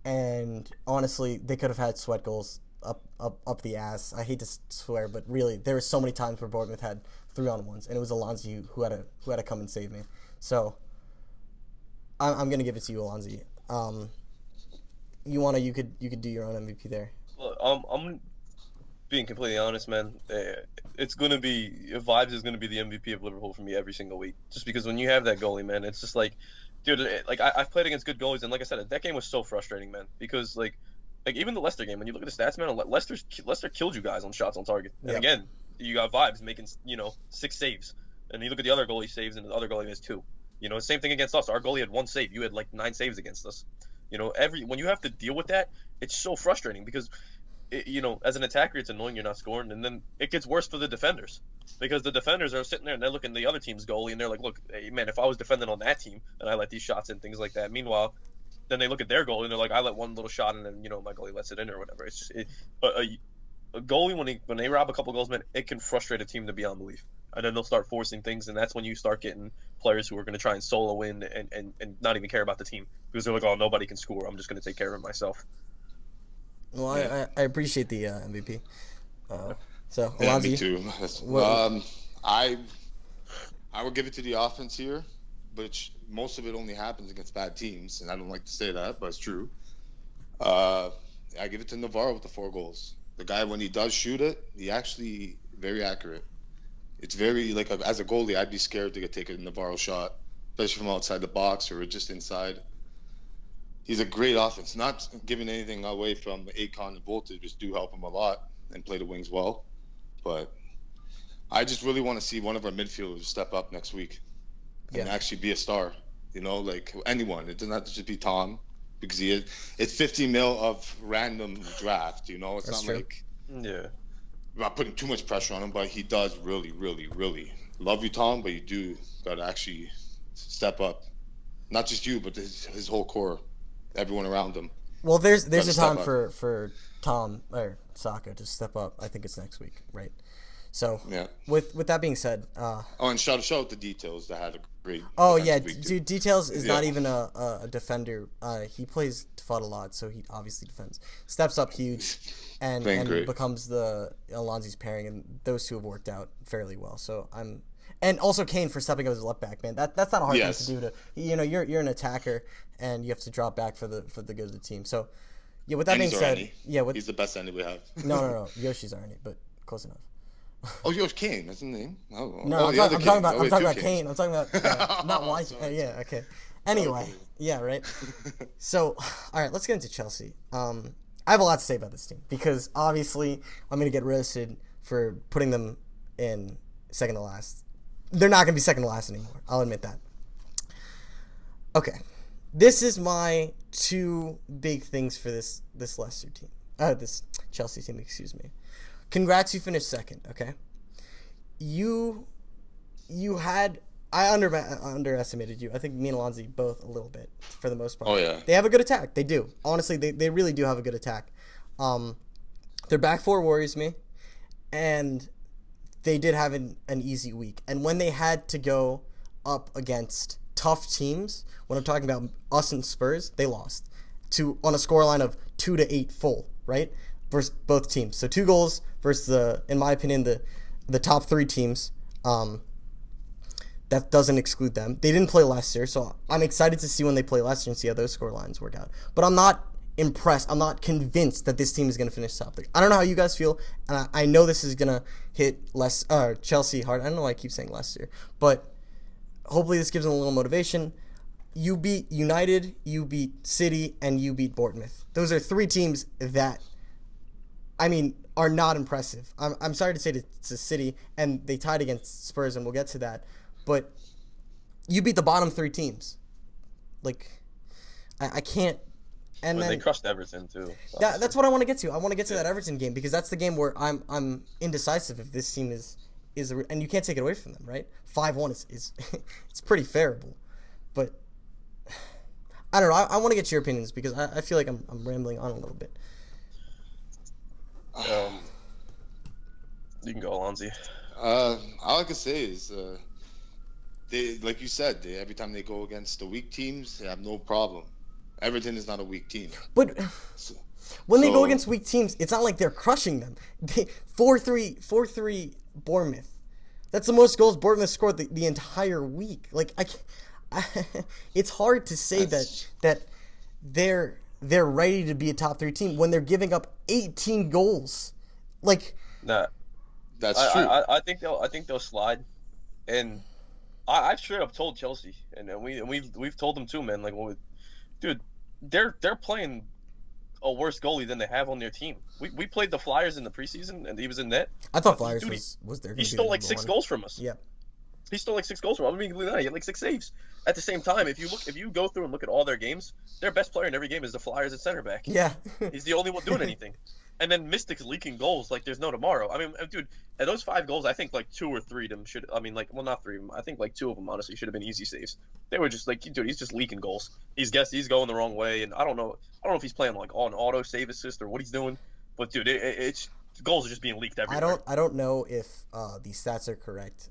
And honestly, they could have had sweat goals up the ass. I hate to swear, but really, there were so many times where Bournemouth had 3-on-1s, and it was Alonzi who had to come and save me. So I'm gonna give it to you, Alonzi. You could do your own MVP there. Look, I'm being completely honest, man. It's gonna be Vibes is gonna be the MVP of Liverpool for me every single week. Just because when you have that goalie, man, it's just like, dude, like I've played against good goalies, and like I said, that game was so frustrating, man. Because like even the Leicester game, when you look at the stats, man, Leicester killed you guys on shots on target. And again, you got Vibes making 6 saves, and you look at the other goalie saves, and the other goalie has 2. Same thing against us. Our goalie had 1 save. You had like 9 saves against us. When you have to deal with that, it's so frustrating because, as an attacker, it's annoying you're not scoring, and then it gets worse for the defenders because the defenders are sitting there and they're looking at the other team's goalie and they're like, look, hey, man, if I was defending on that team and I let these shots in, things like that. Meanwhile, then they look at their goalie and they're like, I let one little shot and then my goalie lets it in or whatever. It's just a goalie when they rob a couple goals, man, it can frustrate a team to beyond belief. And then they'll start forcing things, and that's when you start getting players who are going to try and solo in and not even care about the team because they're like, oh, nobody can score. I'm just going to take care of it myself. Well, I appreciate the MVP. So, yeah, Alonzi, me too. I would give it to the offense here, but most of it only happens against bad teams, and I don't like to say that, but it's true. I give it to Navarro with the 4 goals. The guy, when he does shoot it, he actually very accurate. It's very, as a goalie, I'd be scared to get taken a Navarro shot, especially from outside the box or just inside. He's a great offense. Not giving anything away from Akon and Voltage, which do help him a lot and play the wings well. But I just really want to see one of our midfielders step up next week and actually be a star. Anyone. It doesn't have to just be Tom because it's 50 mil of random draft. It's That's not true. like... Yeah. I'm not putting too much pressure on him, but he does really, really, really love you, Tom. But you do got to actually step up, not just you, but his whole core, everyone around him. Well, there's a time for Tom or Saka to step up. I think it's next week, right? So with that being said, and shout out the Details that had a great. Oh yeah, dude, Details is not even a defender. He plays Default a lot, so he obviously defends. Steps up huge, and becomes the Alonzi's pairing, and those two have worked out fairly well. So and also Kane for stepping up as a left back, man. That's not a hard thing to do. You're an attacker, and you have to drop back for the good of the team. So yeah, with that being said, he's the best Andy we have. No, Yoshi's Arnie, but close enough. Oh, Yosh Kane, that's his name. No, I'm talking about Kane. I'm talking about not why. Yeah, okay. Anyway, yeah, right. So, all right, let's get into Chelsea. I have a lot to say about this team because obviously I'm going to get roasted for putting them in second to last. They're not going to be second to last anymore. I'll admit that. Okay, this is my 2 big things for this Leicester team. This Chelsea team, excuse me. Congrats, you finished second, okay? I underestimated you. I think me and Alonzi both a little bit, for the most part. Oh, yeah. They have a good attack. They do. Honestly, they really do have a good attack. Their back four worries me, and they did have an easy week. And when they had to go up against tough teams, when I'm talking about us and Spurs, they lost on a scoreline of 2-8 full, right? Versus both teams. So 2 goals versus in my opinion, the top 3 teams. That doesn't exclude them. They didn't play Leicester, so I'm excited to see when they play Leicester and see how those score lines work out. But I'm not impressed. I'm not convinced that this team is going to finish top 3. I don't know how you guys feel, and I know this is going to hit Chelsea hard. I don't know why I keep saying Leicester, but hopefully this gives them a little motivation. You beat United, you beat City, and you beat Bournemouth. Those are 3 teams that, are not impressive. I'm sorry to say it's a City, and they tied against Spurs, and we'll get to that. But you beat the bottom 3 teams. I can't. And then they crushed Everton too. That's what I want to get to. I want to get to that Everton game because that's the game where I'm indecisive if this team is and you can't take it away from them, right? 5-1 is it's pretty favorable, but I don't know. I want to get your opinions because I feel like I'm rambling on a little bit. You can go, Alonzi. All I can say is, they, like you said, every time they go against the weak teams, they have no problem. Everton is not a weak team. But when they go against weak teams, it's not like they're crushing them. 4-3 Bournemouth. That's the most goals Bournemouth scored the entire week. Like it's hard to say that they're ready to be a top 3 team when they're giving up 18 goals. Like that's true. I think they'll slide, and I've straight up told Chelsea, and we've told them too, man. Like, dude, they're playing a worse goalie than they have on their team. We played the Flyers in the preseason, and he was in net. I thought Flyers was there. He stole like 6 goals from us. Yeah. He stole like 6 goals from us. I mean, he had like 6 saves. At the same time, if you go through and look at all their games, their best player in every game is the Flyers at center back. Yeah. He's the only one doing anything. And then Mystic's leaking goals like there's no tomorrow. I mean, dude, at those 5 goals, I think like 2 or 3 of them should. I mean, like, well, not 3 of them. I think like 2 of them honestly should have been easy saves. They were just like, dude, he's just leaking goals. He's going the wrong way, and I don't know if he's playing like on auto save assist or what he's doing. But dude, it's the goals are just being leaked everywhere. I don't know if these stats are correct.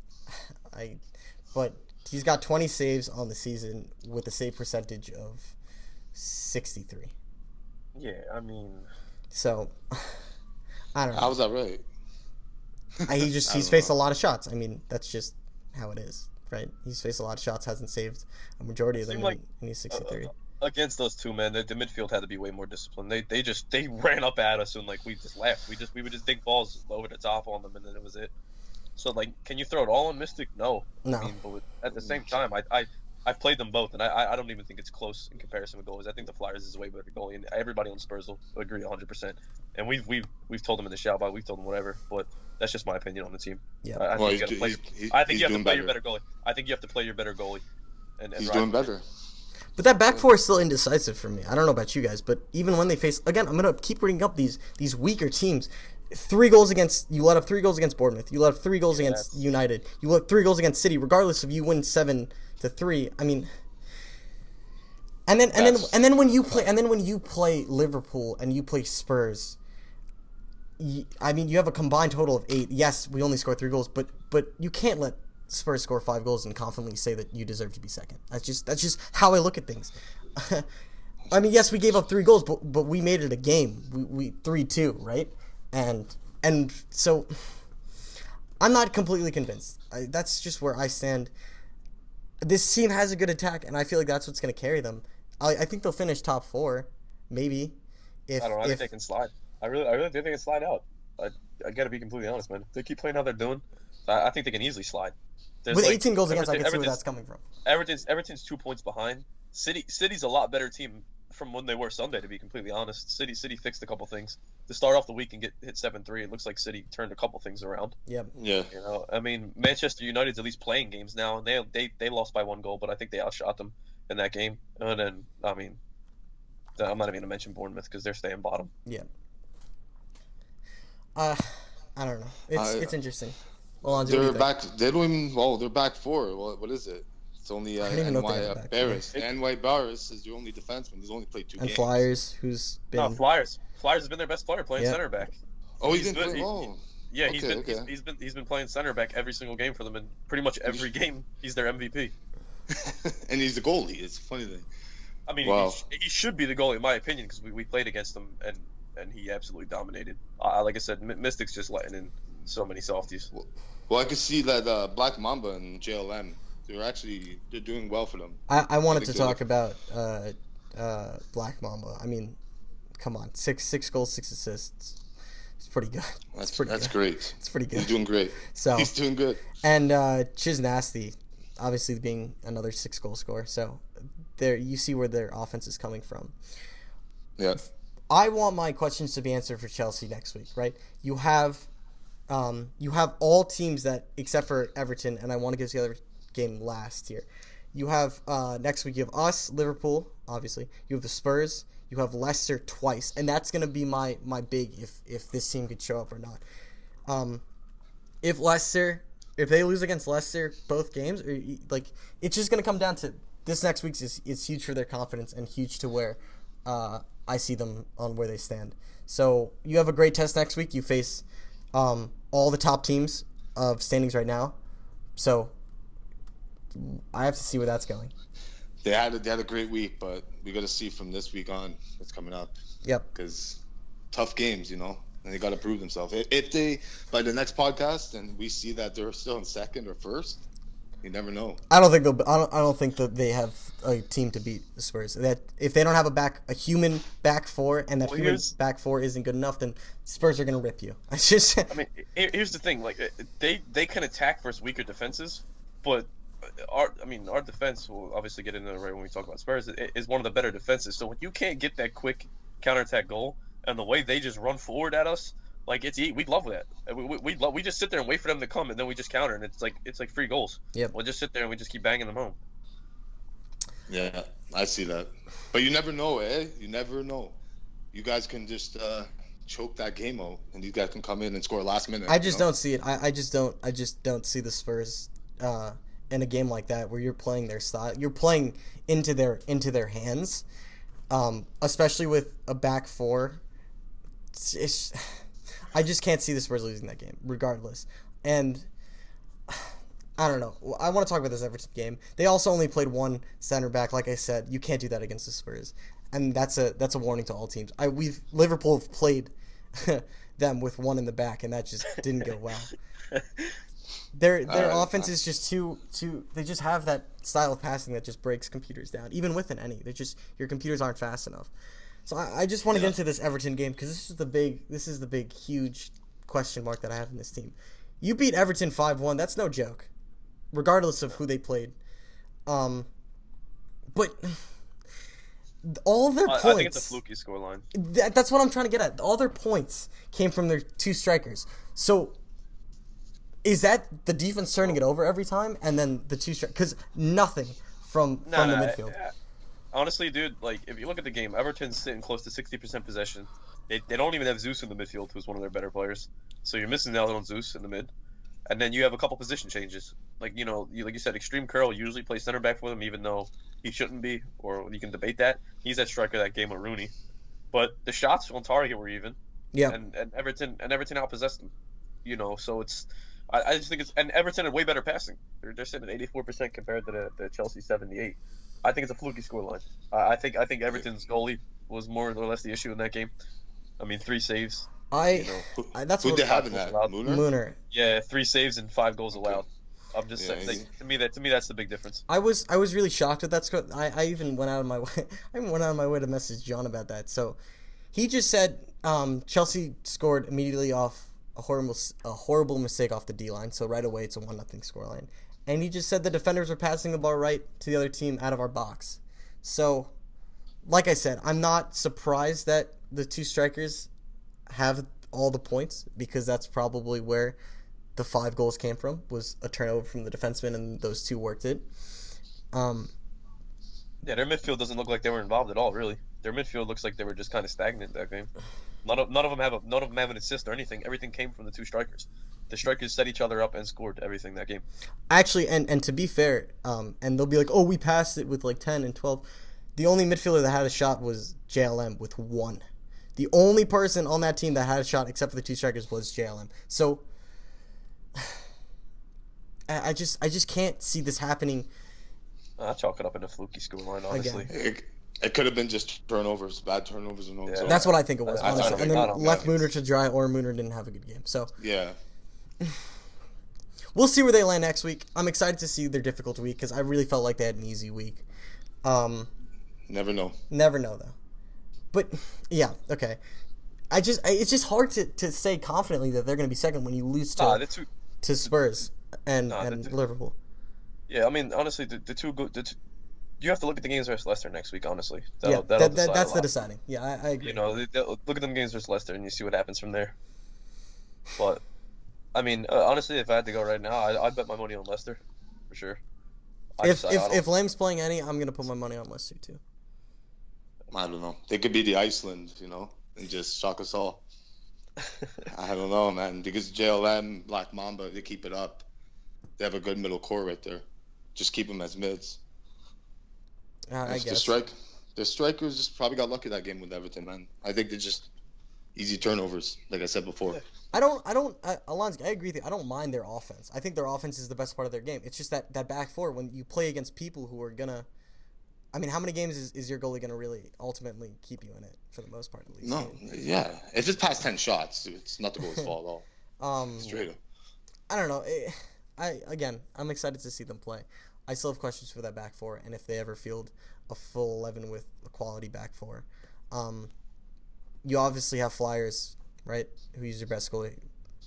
But he's got 20 saves on the season with a save percentage of 63. Yeah, I mean. So, I don't know. How was that right? He's faced a lot of shots. I mean, that's just how it is, right? He's faced a lot of shots, hasn't saved a majority of them, and he's 63. Against those 2 men, the midfield had to be way more disciplined. They ran up at us and like we just left. We would just dig balls over the top on them, and then it was it. So like, can you throw it all on Mystic? No. No. I mean, but at the same time, I've played them both, and I don't even think it's close in comparison with goalies. I think the Flyers is a way better goalie, and everybody on Spurs will agree 100%. And we've told them in the shout out, we've told them whatever, but that's just my opinion on the team. Yeah. I think you have to play your better goalie. I think you have to play your better goalie. And he's doing better. But that back 4 is still indecisive for me. I don't know about you guys, but even when they face, again, I'm gonna keep bringing up these weaker teams. You let up 3 goals against Bournemouth. You let up 3 goals against United. You let up 3 goals against City, regardless if you win 7-3. I mean, and then when you play Liverpool and you play Spurs, you have a combined total of 8. Yes, we only scored 3 goals, but you can't let Spurs score 5 goals and confidently say that you deserve to be second. That's just how I look at things. I mean, yes, we gave up 3 goals, but we made it a game. We 3-2, right? And so I'm not completely convinced. That's just where I stand. This team has a good attack, and I feel like that's what's going to carry them. I think they'll finish top 4, maybe. I don't know. I think they can slide. I really do think they can slide out. I got to be completely honest, man. If they keep playing how they're doing, I think they can easily slide. With 18 goals against, I can see where that's coming from. Everton's 2 points behind. City's a lot better team from when they were Sunday, to be completely honest. City fixed a couple things to start off the week and get hit 7-3. It looks like City turned a couple things around. Yeah. Yeah. You know, I mean, Manchester United's at least playing games now, and they lost by 1 goal, but I think they outshot them in that game. And then, I mean, I'm not even gonna mention Bournemouth because they're staying bottom. Yeah. I don't know. It's interesting. Alonso, they're back. They don't even. Well, they're back 4. What is it? It's only NY Barris. NY Barris is the only defenseman. He's only played 2 games. And Flyers, who's been... No, Flyers has been their best player playing center back. Oh, he's been playing. He's been playing center back every single game for them, and pretty much every game he's their MVP. And he's the goalie. It's a funny thing. I mean, he should be the goalie in my opinion because we played against him and he absolutely dominated. Like I said, Mystics just letting in so many softies. Well, I could see that Black Mamba and JLM. They're doing well for them. I wanted to talk about Black Mamba. I mean, come on, 6 goals, 6 assists. It's pretty good. That's good. Great. It's pretty good. He's doing great. So he's doing good. And Chiz Nasty, obviously being another 6 goal scorer. So there you see where their offense is coming from. Yeah. I want my questions to be answered for Chelsea next week, right? You have all teams that except for Everton, and I want to get to the other game last here. You have next week you have us, Liverpool, obviously. You have the Spurs. You have Leicester twice, and that's gonna be my big if this team could show up or not. If Leicester if they lose against Leicester both games, or like it's just gonna come down to this next week's is huge for their confidence and huge to where I see them on where they stand. So you have a great test next week. You face all the top teams of standings right now. So I have to see where that's going. They had a great week, but we got to see from this week on what's coming up. Yep. Because tough games, and they got to prove themselves. If they, by the next podcast, and we see that they're still in second or first, you never know. I don't think that they have a team to beat the Spurs. That if they don't have a human back four, and that human back four isn't good enough, then Spurs are gonna rip you. It's just. I mean, here's the thing. Like they can attack versus weaker defenses, but our defense, we'll obviously get into it right when we talk about Spurs, is one of the better defenses. So when you can't get that quick counterattack goal, and the way they just run forward at us, like we'd love that. We just sit there and wait for them to come, and then we just counter, and it's like free goals. Yeah, we'll just sit there and we just keep banging them home. Yeah, I see that, but you never know, eh? You never know. You guys can just choke that game out, and these guys can come in and score last minute. I just don't see it. I just don't see the Spurs in a game like that where you're playing their style. You're playing into their hands, especially with a back four. I just can't see the Spurs losing that game, regardless. And I don't know. I want to talk about this Everton game. They also only played one center back. Like I said, you can't do that against the Spurs, and that's a warning to all teams. Liverpool have played them with one in the back, and that just didn't go well. Their offense is just too. They just have that style of passing that just breaks computers down. Even with an any, your computers aren't fast enough. So I just want to get into this Everton game because this is the big huge question mark that I have in this team. You beat Everton 5-1. That's no joke, regardless of who they played. But all their points. I think it's a fluky scoreline. That's what I'm trying to get at. All their points came from their two strikers. So is that the defense turning it over every time, and then the two strikers? Because nothing from the midfield. Honestly, dude, like if you look at the game, Everton's sitting close to 60% possession. They don't even have Zeus in the midfield, who's one of their better players. So you're missing out on Zeus in the mid, and then you have a couple position changes. Like like you said, Extreme Curl usually plays center back for them, even though he shouldn't be, or you can debate that. He's that striker that game with Rooney, but the shots on target were even. Yeah. And Everton outpossessed them. So it's. I just think and Everton had way better passing. They're sitting at 84% compared to the Chelsea 78. I think it's a fluky scoreline. I think Everton's goalie was more or less the issue in that game. I mean, 3 saves. That's who what they have in that. Mooner. Yeah, 3 saves and 5 goals allowed. I'm just saying. To me, that's the big difference. I was really shocked at that score. I even went out of my way. To message John about that. So he just said Chelsea scored immediately off a horrible mistake off the D line. So right away it's a 1-0 scoreline. And he just said the defenders were passing the ball right to the other team out of our box. So, like I said, I'm not surprised that the two strikers have all the points because that's probably where the 5 goals came from, was a turnover from the defenseman, and those two worked it. Yeah, their midfield doesn't look like they were involved at all, really. Their midfield looks like they were just kind of stagnant that game. None of them have an assist or anything. Everything came from the two strikers. The strikers set each other up and scored everything that game. Actually, and to be fair, and they'll be like, oh, we passed it with like 10 and 12. The only midfielder that had a shot was JLM with 1. The only person on that team that had a shot except for the two strikers was JLM. So I just can't see this happening. I chalk it up in a fluky scoreline, honestly. It could have been just turnovers, bad turnovers, and all. Yeah. That's what I think it was, honestly. And then left Mooner to dry, or Mooner didn't have a good game. So yeah. We'll see where they land next week. I'm excited to see their difficult week because I really felt like they had an easy week. Never know. Never know, though. But, yeah, okay. It's just hard to say confidently that they're going to be second when you lose to Spurs and Liverpool. Yeah, I mean, honestly, you have to look at the games versus Leicester next week, honestly. That's the deciding. Yeah, I agree. Look at them games versus Leicester and you see what happens from there. But, I mean, honestly, if I had to go right now, I'd bet my money on Leicester, for sure. If Lamb's playing any, I'm going to put my money on Leicester, too. I don't know. They could be the Iceland, and just shock us all. I don't know, man. Because JLM, Black Mamba, they keep it up. they have a good middle core right there. Just keep them as mids. I guess. The strikers just probably got lucky that game with Everton, man. I think they're just easy turnovers, like I said before. Alonso, I agree with you. I don't mind their offense. I think their offense is the best part of their game. It's just that back four, when you play against people who are gonna, I mean, how many games is your goalie gonna really ultimately keep you in it for the most part, at least? No, yeah. If it's past 10 shots, dude, it's not the goalie's fault at all. Straight up. I don't know. I'm excited to see them play. I still have questions for that back four, and if they ever field a full 11 with a quality back four. You obviously have Flyers, right, who use your best goalie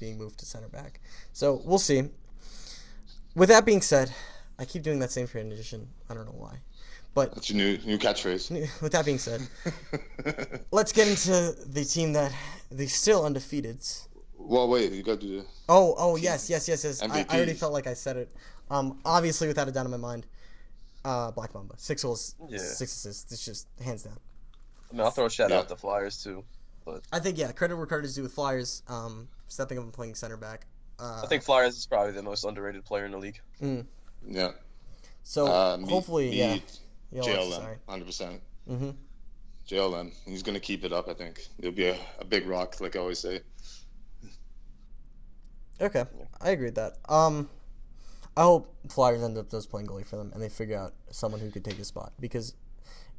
being moved to center back. So we'll see. With that being said, I keep doing that same transition. I don't know why. But that's your new catchphrase. With that being said, let's get into the team that they still undefeated. Well, wait, you got to do the... Oh, yes. I already felt like I said it. Obviously, without a doubt in my mind, Black Mamba. 6 goals, 6 assists. It's just hands down. I mean, I'll throw a shout out to Flyers, too. But I think, credit where credit is due with Flyers, stepping up and playing center back. I think Flyers is probably the most underrated player in the league. Yeah. So, hopefully, JLM, 100%. Mm-hmm. JLM. He's going to keep it up, I think. He'll be a big rock, like I always say. Okay, I agree with that. I hope Flyers end up just playing goalie for them, and they figure out someone who could take his spot, because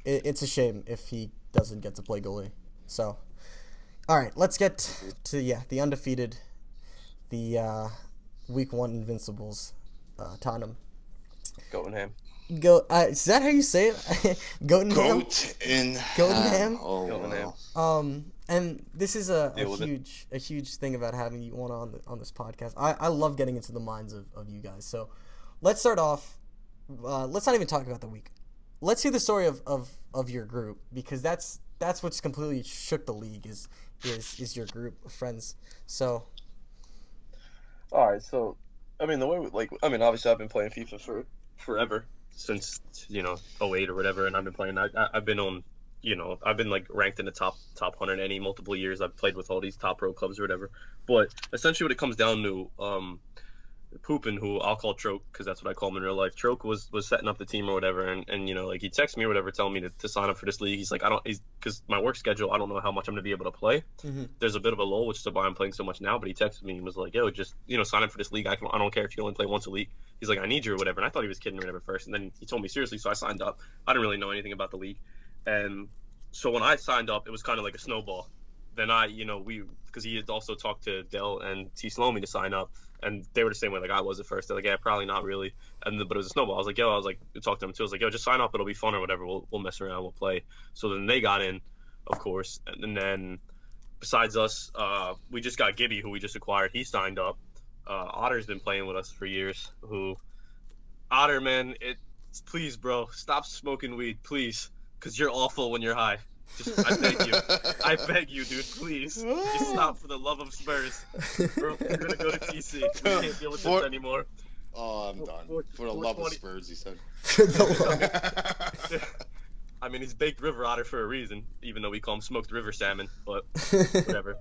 it's a shame if he doesn't get to play goalie. So, all right, let's get to the undefeated, the week 1 invincibles, Tottenham. Goatenham. Is that how you say it? Goatenham. Goatenham. Oh, Goatenham. And this is a huge thing about having you on this podcast. I love getting into the minds of you guys. So let's start off. Let's not even talk about the week. Let's hear the story of your group, because that's what's completely shook the league is your group of friends. So. All right. So, I mean, obviously I've been playing FIFA for forever, since 08 or whatever, and I've been playing. I've been on. I've been ranked in the top 100 any multiple years. I've played with all these top pro clubs or whatever. But essentially, what it comes down to, Poopin, who I'll call Troke, because that's what I call him in real life. Troke was setting up the team or whatever, and he texted me or whatever, telling me to sign up for this league. He's like, because my work schedule, I don't know how much I'm gonna be able to play. Mm-hmm. There's a bit of a lull, which is why I'm playing so much now. But he texted me and was like, yo, just sign up for this league. I don't care if you only play once a week. He's like, I need you or whatever. And I thought he was kidding or whatever first, and then he told me seriously, so I signed up. I didn't really know anything about the league. And so when I signed up, it was kind of like a snowball. Then because he had also talked to Dell and T. Slomy to sign up, and they were the same way like I was at first. They're like, yeah, probably not really. But it was a snowball. I was like, talk to them too. I was like, yo, just sign up. It'll be fun or whatever. We'll mess around. We'll play. So then they got in, of course. And then besides us, we just got Gibby, who we just acquired. He signed up. Otter's been playing with us for years. Otter, man, please, bro, stop smoking weed, please. Because you're awful when you're high. I beg you, dude, please. Just stop for the love of Spurs. We're going to go to TC. We can't deal with this anymore. Oh, I'm done. For the love of Spurs, he said. I mean, he's baked river otter for a reason, even though we call him smoked river salmon, but whatever.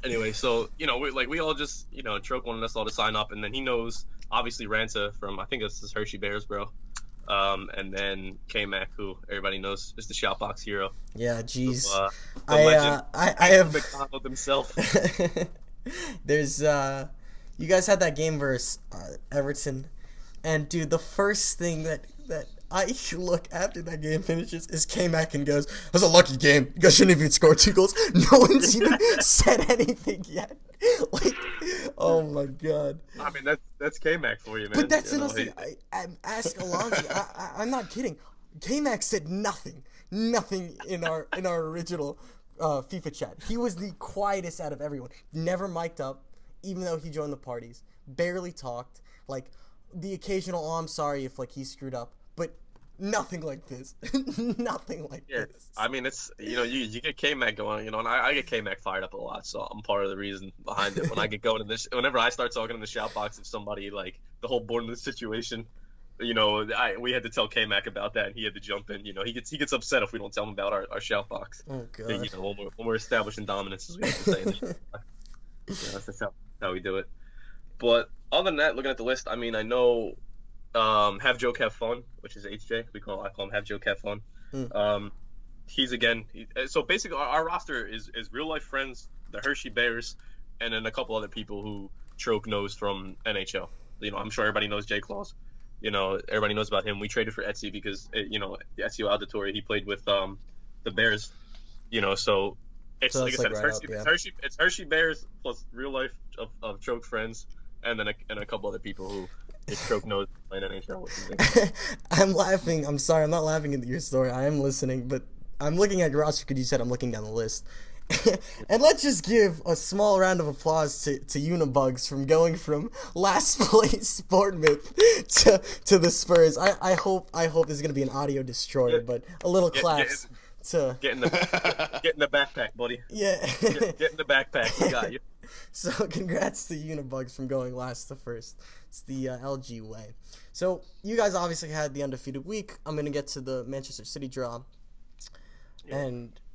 Anyway, so, we all just, Troke wanted us all to sign up, and then he knows, obviously, Ranta from, I think it's Hershey Bears, bro. And then K-Mac, who everybody knows is the Shoutbox hero. Yeah, jeez. I have McDonald himself. There's you guys had that game versus Everton, and dude, the first thing that I look after that game finishes is K-Mac and goes, "That was a lucky game. You guys shouldn't even score 2 goals." No one's even said anything yet. Oh my god. I mean, that's K-Mac for you, man. But that's honestly, I ask Alonso. I'm not kidding. K-Mac said nothing in our original FIFA chat. He was the quietest out of everyone. Never mic'd up, even though he joined the parties. Barely talked. The occasional, "Oh, I'm sorry if he screwed up," but nothing like this. Nothing like this. I mean, it's you get K-Mac going, and I get K-Mac fired up a lot, so I'm part of the reason behind it. When I get going in this, whenever I start talking in the shout box, if somebody the whole Bournemouth situation, we had to tell K-Mac about that, and he had to jump in. He gets upset if we don't tell him about our shout box. Oh god. When we're establishing dominance, as we have to say. That's how we do it. But other than that, looking at the list, I mean, I know Have Joke Have Fun, which is HJ. I call him Have Joke Have Fun. He's so basically our roster is real life friends, the Hershey Bears, and then a couple other people who Choke knows from NHL. I'm sure everybody knows Jay Claus. Everybody knows about him. We traded for Etsy because Ezio Auditore, he played with the Bears. So it's like I said, it's Hershey Bears plus real life of Choke friends, and then a couple other people who Choke knows playing NHL. I'm laughing. I'm sorry. I'm not laughing at your story. I am listening, but I'm looking at your roster because you said I'm looking down the list. And let's just give a small round of applause to Unibugs from going from last place Bournemouth to the Spurs. I hope this is gonna be an audio destroyer, but a little claps to get in the backpack, buddy. Yeah, get in the backpack. We got you. So congrats to Unibugs from going last to first. It's the LG way. So you guys obviously had the undefeated week. I'm gonna get to the Manchester City draw,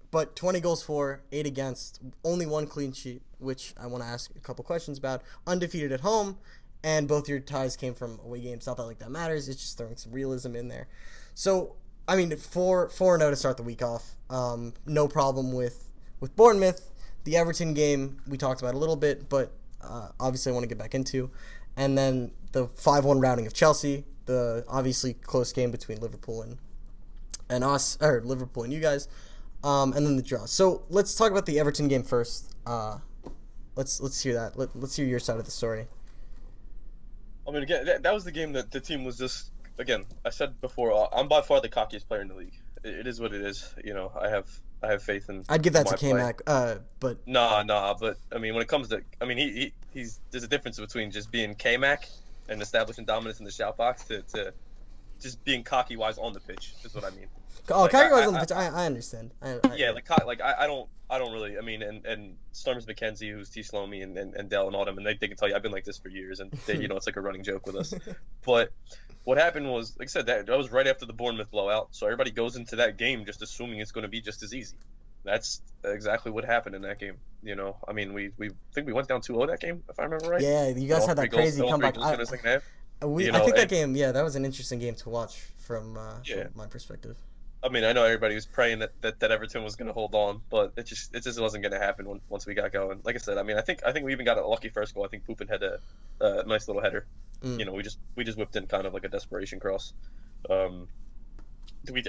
But 20 goals for, 8 against, only 1 clean sheet, which I want to ask a couple questions about. Undefeated at home, and both your ties came from away games. Not that that matters. It's just throwing some realism in there. So, 4-0 to start the week off. No problem with Bournemouth. The Everton game we talked about a little bit, but obviously I want to get back into. And then the 5-1 routing of Chelsea. The obviously close game between Liverpool and us, or Liverpool and you guys. And then the draw. So let's talk about the Everton game first. Let's hear that. Let's hear your side of the story. Again, that was the game that the team was just. Again, I said before, I'm by far the cockiest player in the league. It is what it is. I have faith in. I'd give that to K-Mac, but. Nah. But when it comes to, he's there's a difference between just being K-Mac and establishing dominance in the shout box to just being cocky wise on the pitch. Is what I mean. Oh, cocky wise on the pitch. I understand. I don't really. And Storms McKenzie, who's T. Slomy, and Dell and all them, and they can tell you I've been like this for years, and they, it's like a running joke with us. But what happened was, like I said, that was right after the Bournemouth blowout, so everybody goes into that game just assuming it's going to be just as easy. That's exactly what happened in that game. We think we went down 2-0 that game, if I remember right. Yeah, you guys had that crazy comeback. I think that game, that was an interesting game to watch from my perspective. I know everybody was praying that Everton was going to hold on, but it just wasn't going to happen once we got going. Like I said, I think we even got a lucky first goal. I think Poopin had a nice little header. We just whipped in kind of like a desperation cross. I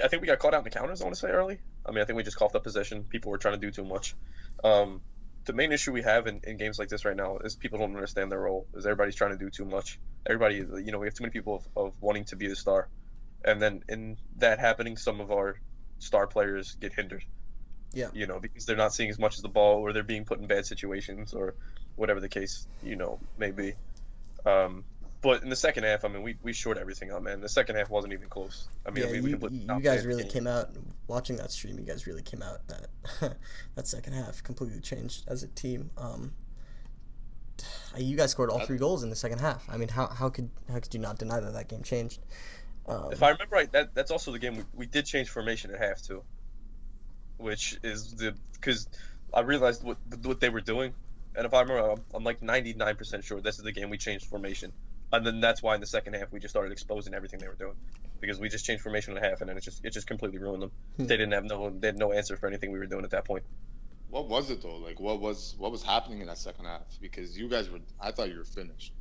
think we got caught out in the counters, I want to say, early. I think we just coughed up possession. People were trying to do too much. The main issue we have in games like this right now is people don't understand their role. Is everybody's trying to do too much. Everybody, we have too many people of wanting to be the star. And then in that happening, some of our star players get hindered. Yeah. Because they're not seeing as much as the ball, or they're being put in bad situations, or whatever the case, may be. But in the second half, we short everything out, man. The second half wasn't even close. You guys really came out, watching that stream, you guys really came out that second half completely changed as a team. You guys scored all 3 goals in the second half. How could you not deny that game changed? If I remember right, that's also the game we did change formation at half too, which is because I realized what they were doing, and if I remember, I'm like 99% sure this is the game we changed formation, and then that's why in the second half we just started exposing everything they were doing, because we just changed formation at half, and then it just completely ruined them. They had no answer for anything we were doing at that point. What was it though? Like what was happening in that second half? Because you guys I thought you were finished,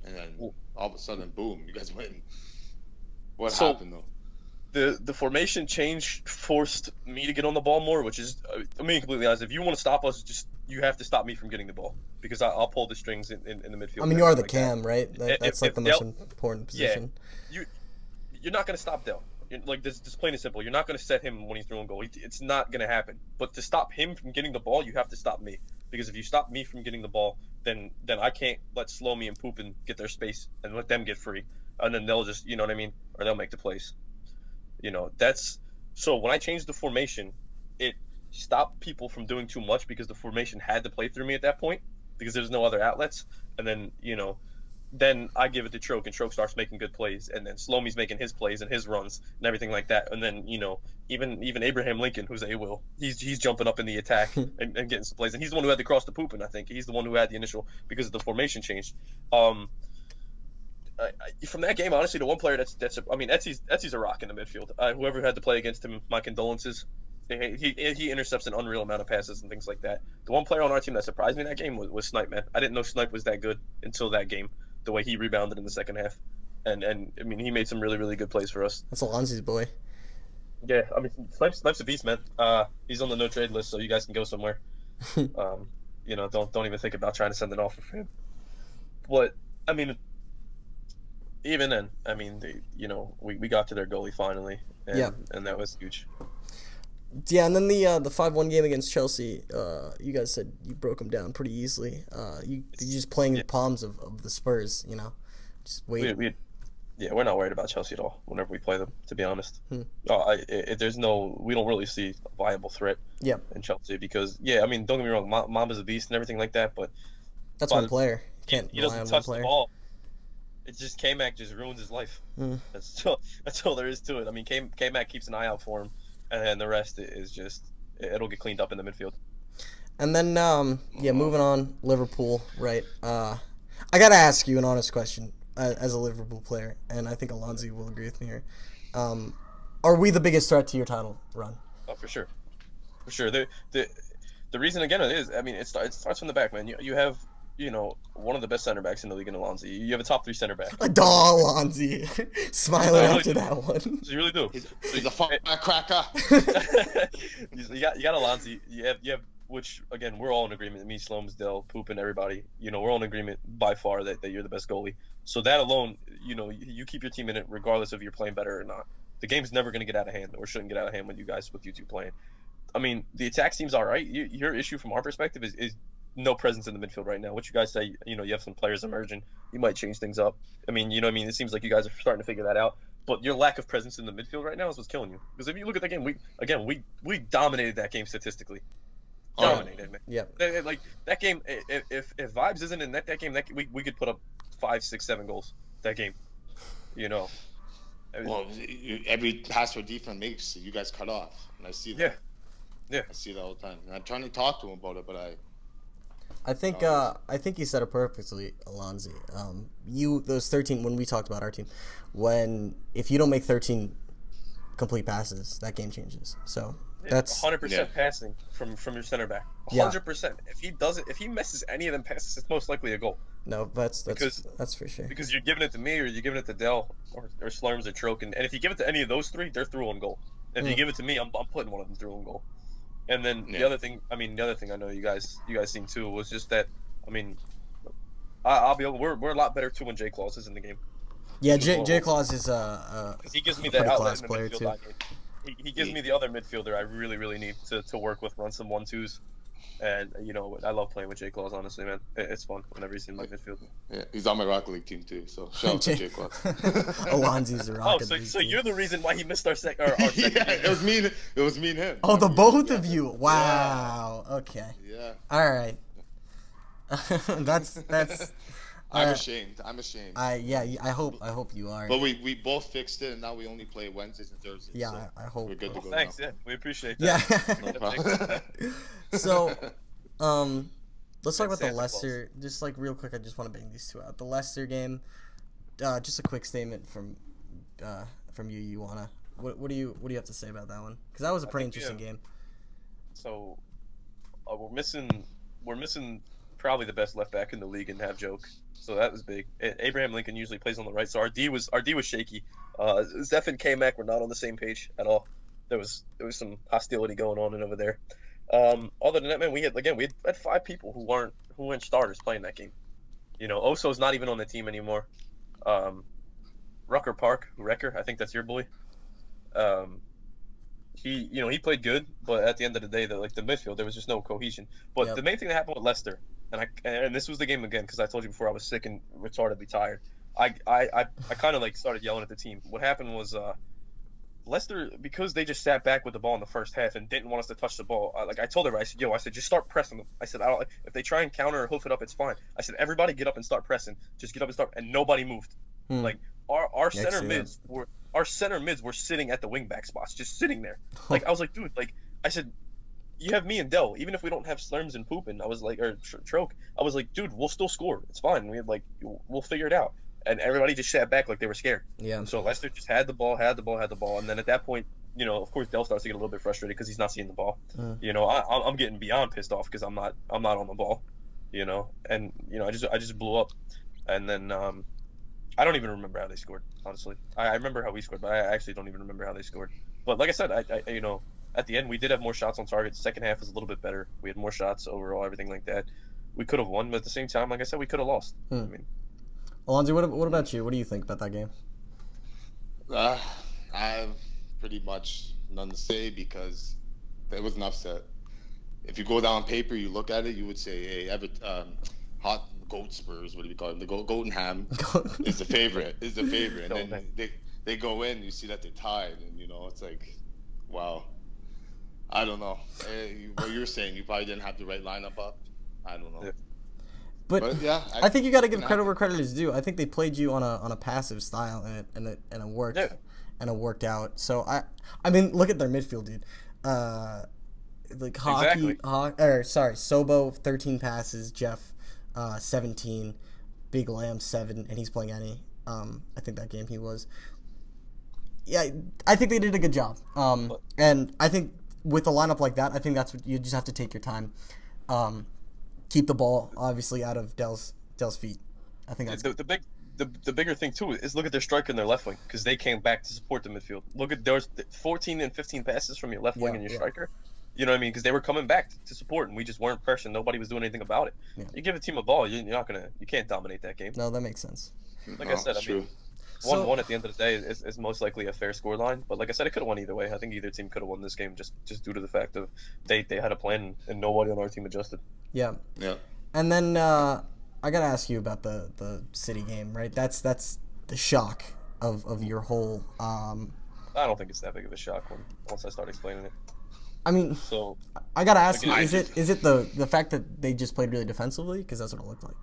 and then all of a sudden, boom, you guys win. What happened though? The formation change forced me to get on the ball more, which is, completely honest. If you want to stop us, you have to stop me from getting the ball, because I'll pull the strings in the midfield. You are the cam, right? That's the most important position. Yeah, you're not going to stop Dell. This plain and simple. You're not going to set him when he's throwing goal. It's not going to happen. But to stop him from getting the ball, you have to stop me, because if you stop me from getting the ball, then I can't let Slomy and Poopin get their space and let them get free. And then they'll just, or they'll make the plays. So when I changed the formation, it stopped people from doing too much, because the formation had to play through me at that point, because there's no other outlets. And then, then I give it to Troke, and Troke starts making good plays, and then Slomy's making his plays and his runs and everything like that. And then, even Abraham Lincoln, who's a he's jumping up in the attack and getting some plays. And he's the one who had to cross the poop, and I think he's the one who had the initial because of the formation change. From that game, honestly, the one player Etsy's a rock in the midfield. Whoever had to play against him, my condolences. He intercepts an unreal amount of passes and things like that. The one player on our team that surprised me in that game was Snipe, man. I didn't know Snipe was that good until that game. The way he rebounded in the second half, and I mean, he made some really, really good plays for us. That's Alonzi's boy. Yeah, I mean, Snipe's a beast, man. He's on the no trade list, so you guys can go somewhere. Don't even think about trying to send an offer for him. But I mean, even then, I mean, we got to their goalie finally, and that was huge. Yeah, and then the 5-1 game against Chelsea, you guys said you broke them down pretty easily. You just playing the palms of the Spurs, just wait. We're not worried about Chelsea at all whenever we play them, to be honest. We don't really see a viable threat in Chelsea because, I mean, don't get me wrong, Mamba's a beast and everything like that, but that's one player. He doesn't touch the ball. It's just K-Mac just ruins his life. That's all there is to it. I mean, K-Mac keeps an eye out for him. And the rest is just, it'll get cleaned up in the midfield. And then, moving on, Liverpool, right? I got to ask you an honest question as a Liverpool player, and I think Alonzi will agree with me here. Are we the biggest threat to your title run? Oh, for sure. For sure. The reason, again, it is, I mean, it starts from the back, man. You have, one of the best center backs in the league in Alonzi. You have a top 3 center back. Alonzi. Smiling after that one. You really do. He's a firecracker. you got Alonzi. You have, which, again, we're all in agreement. Me, Slomes, Dell, Poop, and everybody. We're all in agreement by far that you're the best goalie. So that alone, you keep your team in it regardless of you're playing better or not. The game's never going to get out of hand or shouldn't get out of hand with you two playing. I mean, the attack seems all right. Your issue from our perspective is no presence in the midfield right now. What you guys say, you have some players emerging. You might change things up. I mean, it seems like you guys are starting to figure that out. But your lack of presence in the midfield right now is what's killing you. Because if you look at that game, we dominated that game statistically. Dominated, man. Yeah. Like that game, if Vibes isn't in that game, we could put up 5, 6, 7 goals that game. Well, every pass or defense makes, you guys cut off, and I see that. Yeah. I see that all the time. And I'm trying to talk to him about it, but I think you said it perfectly, Alonzi. Those 13, when we talked about our team, if you don't make 13 complete passes, that game changes. So that's 100% passing from your center back. 100%. If he messes any of them passes, it's most likely a goal. No, that's for sure. Because you're giving it to me, or you're giving it to Dell, or Slurms, or Troke, and if you give it to any of those three, they're through on goal. If you give it to me, I'm putting one of them through on goal. And then the other thing I know you guys seen too was just that, I mean, we're a lot better too when J Claus is in the game. Yeah, J Claus is he gives me that outlet in the player midfield. He gives me the other midfielder I really, really need to work with, run some 1-2s. And I love playing with J Claus, honestly, man. It's fun whenever he's in my midfield. Yeah, he's on my Rocket League team too. So shout out to J Claus. Alonzi's a Rocket League. So you're the reason why he missed our second. Yeah, it was me. It was me and him. Oh, the both of you. Wow. Yeah. Okay. Yeah. All right. that's. I'm ashamed. I hope you are. But we both fixed it, and now we only play Wednesdays and Thursdays. Yeah, so I hope. we're good to go. Thanks. Now. Yeah, we appreciate that. Yeah. No problem. So, let's talk about the Leicester. Just like real quick, I just want to bang these two out. The Leicester game. Just a quick statement from you. Ioana. What do you have to say about that one? Because that was a pretty interesting game. So, we're missing probably the best left back in the league in Havjoke. So that was big. Abraham Lincoln usually plays on the right, so our D was shaky. Zeph and K-Mac were not on the same page at all. There was some hostility going on over there. Other than that, man, we had 5 people who weren't starters playing that game. Oso's not even on the team anymore. Wrecker, I think that's your boy. He played good, but at the end of the day, the midfield, there was just no cohesion. But the main thing that happened with Leicester, and this was the game again, because I told you before I was sick and retardedly tired. I kind of started yelling at the team. What happened was Leicester, because they just sat back with the ball in the first half and didn't want us to touch the ball. I told everybody, I said, just start pressing them. I said, if they try and counter or hoof it up, it's fine. I said, everybody get up and start pressing. Just get up and start, and nobody moved. Like our center mids were sitting at the wing back spots, just sitting there. Like I was like, dude, like I said, you have me and Dell. Even if we don't have Slurms and Poopin, I was like, or Troke, I was like, dude, we'll still score. It's fine. We'll figure it out. And everybody just sat back like they were scared. Yeah. So Leicester just had the ball, and then at that point, of course, Dell starts to get a little bit frustrated because he's not seeing the ball. I'm getting beyond pissed off because I'm not on the ball. And I just blew up, and then I don't even remember how they scored. Honestly, I remember how we scored, but I actually don't even remember how they scored. But like I said, I at the end we did have more shots on target. The second half was a little bit better. We had more shots overall, everything like that. We could have won, but at the same time, like I said, we could have lost. I mean. Alonso, what about you? What do you think about that game? I have pretty much none to say because it was an upset. If you go down paper, you look at it, you would say, hey, Everton, hot goat Spurs, what do we call them? The Golden Ham is the favorite. And then they go in, you see that they're tied, and it's like, wow. I don't know. What you're saying, you probably didn't have the right lineup up. I don't know. Yeah. But yeah, I think you got to give credit where credit is due. I think they played you on a passive style, and it worked, and it worked out. So I mean, look at their midfield, dude. Like Sobo 13 passes, Jeff 17, Big Lamb 7, and he's playing any. I think that game he was. Yeah, I think they did a good job. And I think with a lineup like that, I think that's what you just have to take your time. Keep the ball obviously out of Dell's feet. I think that's the bigger thing too is look at their striker in their left wing because they came back to support the midfield. Look at there's 14 and 15 passes from your left wing and your striker. You know what I mean? Because they were coming back to support and we just weren't pressuring. Nobody was doing anything about it. Yeah. You give a team a ball, you can't dominate that game. No, that makes sense. Like I said, I mean, 1-1 at the end of the day is most likely a fair scoreline. But like I said, it could have won either way. I think either team could have won this game just due to the fact of they had a plan and nobody on our team adjusted. Yeah. Yeah. And then I gotta ask you about the City game, right? That's the shock of your whole. I don't think it's that big of a shock once I start explaining it. I mean, so I gotta ask you: is it the fact that they just played really defensively? Because that's what it looked like.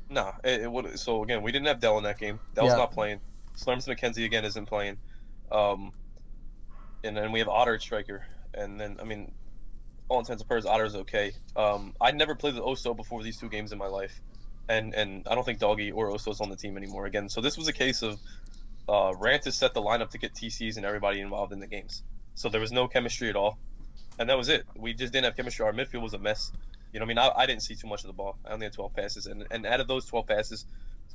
Nah, it would. So again, we didn't have Dell in that game. Dell's not playing. Slurms McKenzie again isn't playing. And then we have Otter at striker. And then all intents and purposes, Otter's okay. I'd never played with Oso before these two games in my life, and I don't think Doggy or Oso's on the team anymore. Again, so this was a case of Rantis set the lineup to get TCs and everybody involved in the games. So there was no chemistry at all, and that was it. We just didn't have chemistry. Our midfield was a mess. I didn't see too much of the ball. I only had 12 passes, and out of those 12 passes,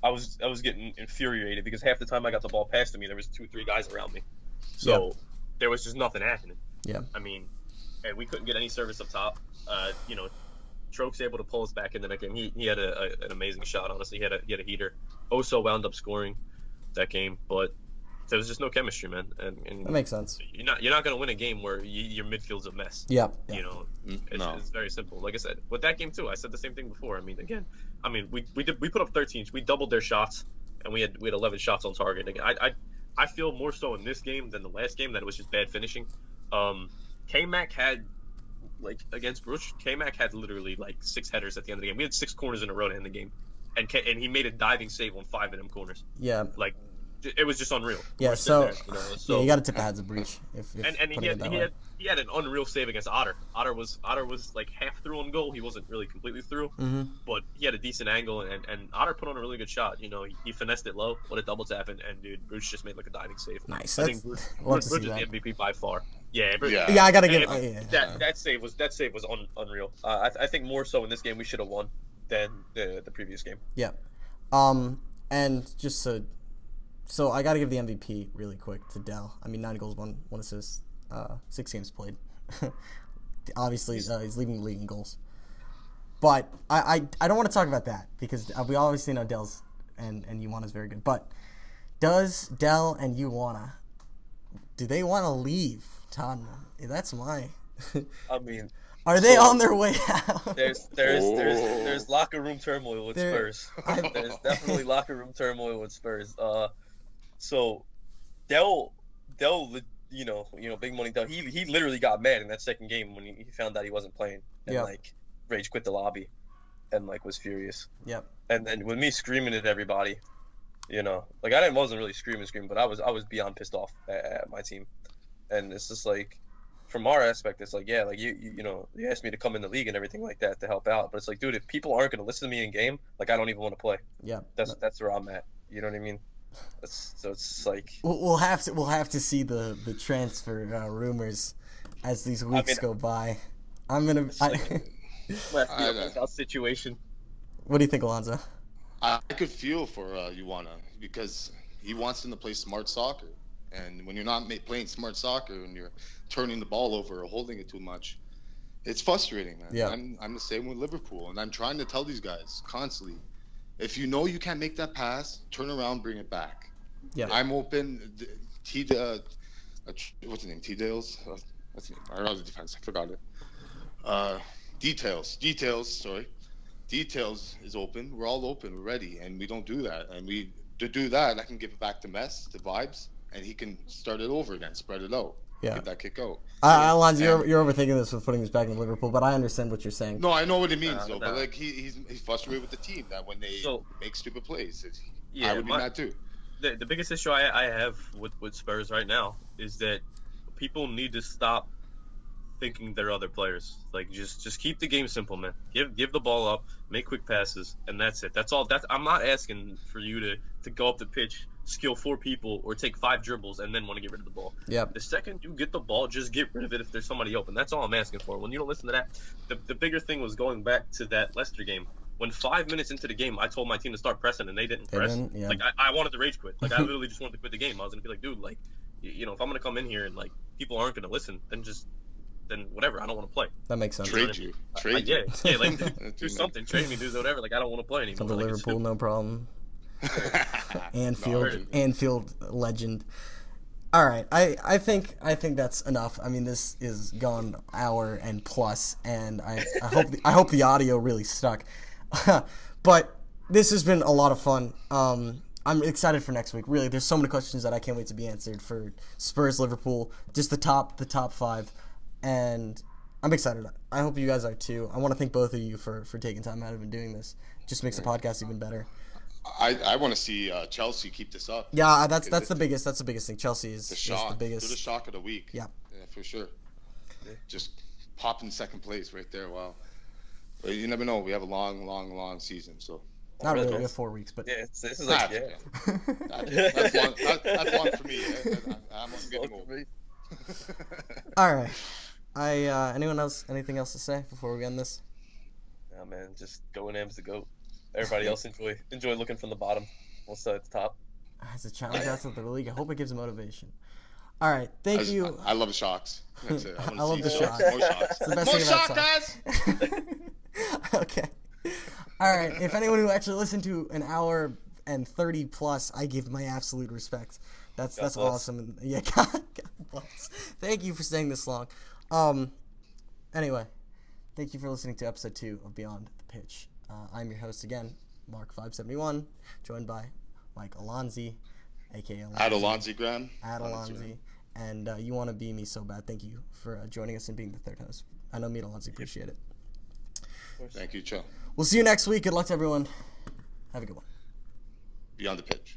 I was getting infuriated because half the time I got the ball passed to me, there was 2-3 guys around me. So there was just nothing happening. Yeah. And we couldn't get any service up top. Troke's able to pull us back into that game. He had an amazing shot. Honestly, he had a heater. Oso wound up scoring that game, but there was just no chemistry, man. And that makes sense. You're not going to win a game where your midfield's a mess. Yeah. It's very simple. Like I said, with that game too, I said the same thing before. We put up 13. We doubled their shots, and we had 11 shots on target. Again, I feel more so in this game than the last game that it was just bad finishing. K-Mac had, against Bruce, K-Mac had literally 6 headers at the end of the game. We had 6 corners in a row to end the game, and he made a diving save on 5 of them corners. Yeah, it was just unreal. Yeah, so you got to tip the heads of breach. He had an unreal save against Otter. Otter was half through on goal. He wasn't really completely through, but he had a decent angle, and Otter put on a really good shot. He finessed it low, let it double tap, and dude, Bruce just made a diving save. Nice. I think Bruce is the MVP by far. Yeah, I gotta give that save was unreal. I think more so in this game we should have won than the previous game. Yeah, and just so I gotta give the MVP really quick to Dell. 9 goals, 1 assist, 6 games played. Obviously, he's leading the league in goals. But I don't want to talk about that because we obviously know Dell's and Ioana's very good. But does Dell and Ioana, do they want to leave Tottenham? That's my. Are they on their way out? There's locker room turmoil with Spurs. There's definitely locker room turmoil with Spurs. So Dell Dell, big money Dell. He literally got mad in that second game when he found out he wasn't playing and like rage quit the lobby and like was furious. Yep. And then with me screaming at everybody, like I wasn't really screaming, but I was beyond pissed off at my team. And it's just like, from our aspect, it's like, yeah, like you asked me to come in the league and everything like that to help out, but it's like, dude, if people aren't gonna listen to me in game, like I don't even want to play. Yeah. That's where I'm at. You know what I mean? So it's like we'll have to see the transfer rumors as these weeks go by. Situation. What do you think, Alonzo? I could feel for Ioana because he wants them to play smart soccer, and when you're not playing smart soccer and you're turning the ball over or holding it too much, it's frustrating, man. Yeah. I'm the same with Liverpool, and I'm trying to tell these guys constantly, if you know you can't make that pass, turn around, bring it back. Yeah. I'm open. What's his name? T-Dales? What's his name? Our other defense. I forgot it. Details. Sorry. Details is open. We're all open. We're ready. And we don't do that. And to do that, I can give it back to Mess, to Vibes, and he can start it over again, spread it out. Yeah. Get that kick out. Alonzo, you're overthinking this with putting this back in Liverpool, but I understand what you're saying. No, I know what it means, though. But like he's frustrated with the team that when they make stupid plays, I would be mad too. The biggest issue I have with Spurs right now is that people need to stop thinking they're other players. Like just keep the game simple, man. Give the ball up, make quick passes, and that's it. That's all. I'm not asking for you to go up the pitch, skill 4 people, or take 5 dribbles and then want to get rid of the ball. Yeah. The second you get the ball, just get rid of it if there's somebody open. That's all I'm asking for. When you don't listen to that, the bigger thing was going back to that Leicester game. When 5 minutes into the game, I told my team to start pressing and they didn't press. Yeah. Like I wanted to rage quit. Like I literally just wanted to quit the game. I was gonna be like, dude, like, if I'm gonna come in here and like people aren't gonna listen, then whatever. I don't want to play. That makes sense. Trade you. Yeah, like do something. Trade me, do whatever. Like I don't want to play anymore. Come to Liverpool, no problem. Anfield legend. All right, I think that's enough. I mean, this is gone hour and plus, and I hope the audio really stuck. But this has been a lot of fun. I'm excited for next week. Really, there's so many questions that I can't wait to be answered for Spurs, Liverpool, just the top 5, and I'm excited. I hope you guys are too. I want to thank both of you for taking time out of and doing this. Just makes the podcast even better. I want to see Chelsea keep this up. Yeah, that's the biggest thing. Chelsea is the biggest. They're the shock of the week. Yeah, for sure. Just pop in second place right there. Wow. But you never know. We have a long season. So not really. We have 4 weeks, but this is like that's one for me. I'm getting old. All right. Anything else to say before we end this? Yeah, man. Just go in Am's the GOAT. Everybody else enjoy looking from the bottom. We'll start at the top. It's a challenge out of the league. I hope it gives motivation. All right, thank you. I love the shocks. That's it. I love the shocks. More shocks. It's the best thing about guys. Okay. All right. If anyone who actually listened to an hour and 30 plus, I give my absolute respect. That's awesome. Yeah, God bless. Thank you for staying this long. Anyway, thank you for listening to episode 2 of Beyond the Pitch. I'm your host again, Mark571, joined by Mike Alonzi, a.k.a. Alonzi Graham. Alonzi. And you want to be me so bad. Thank you for joining us and being the third host. I know me and Alonzi appreciate it. Thank you, Joe. We'll see you next week. Good luck to everyone. Have a good one. Beyond the Pitch.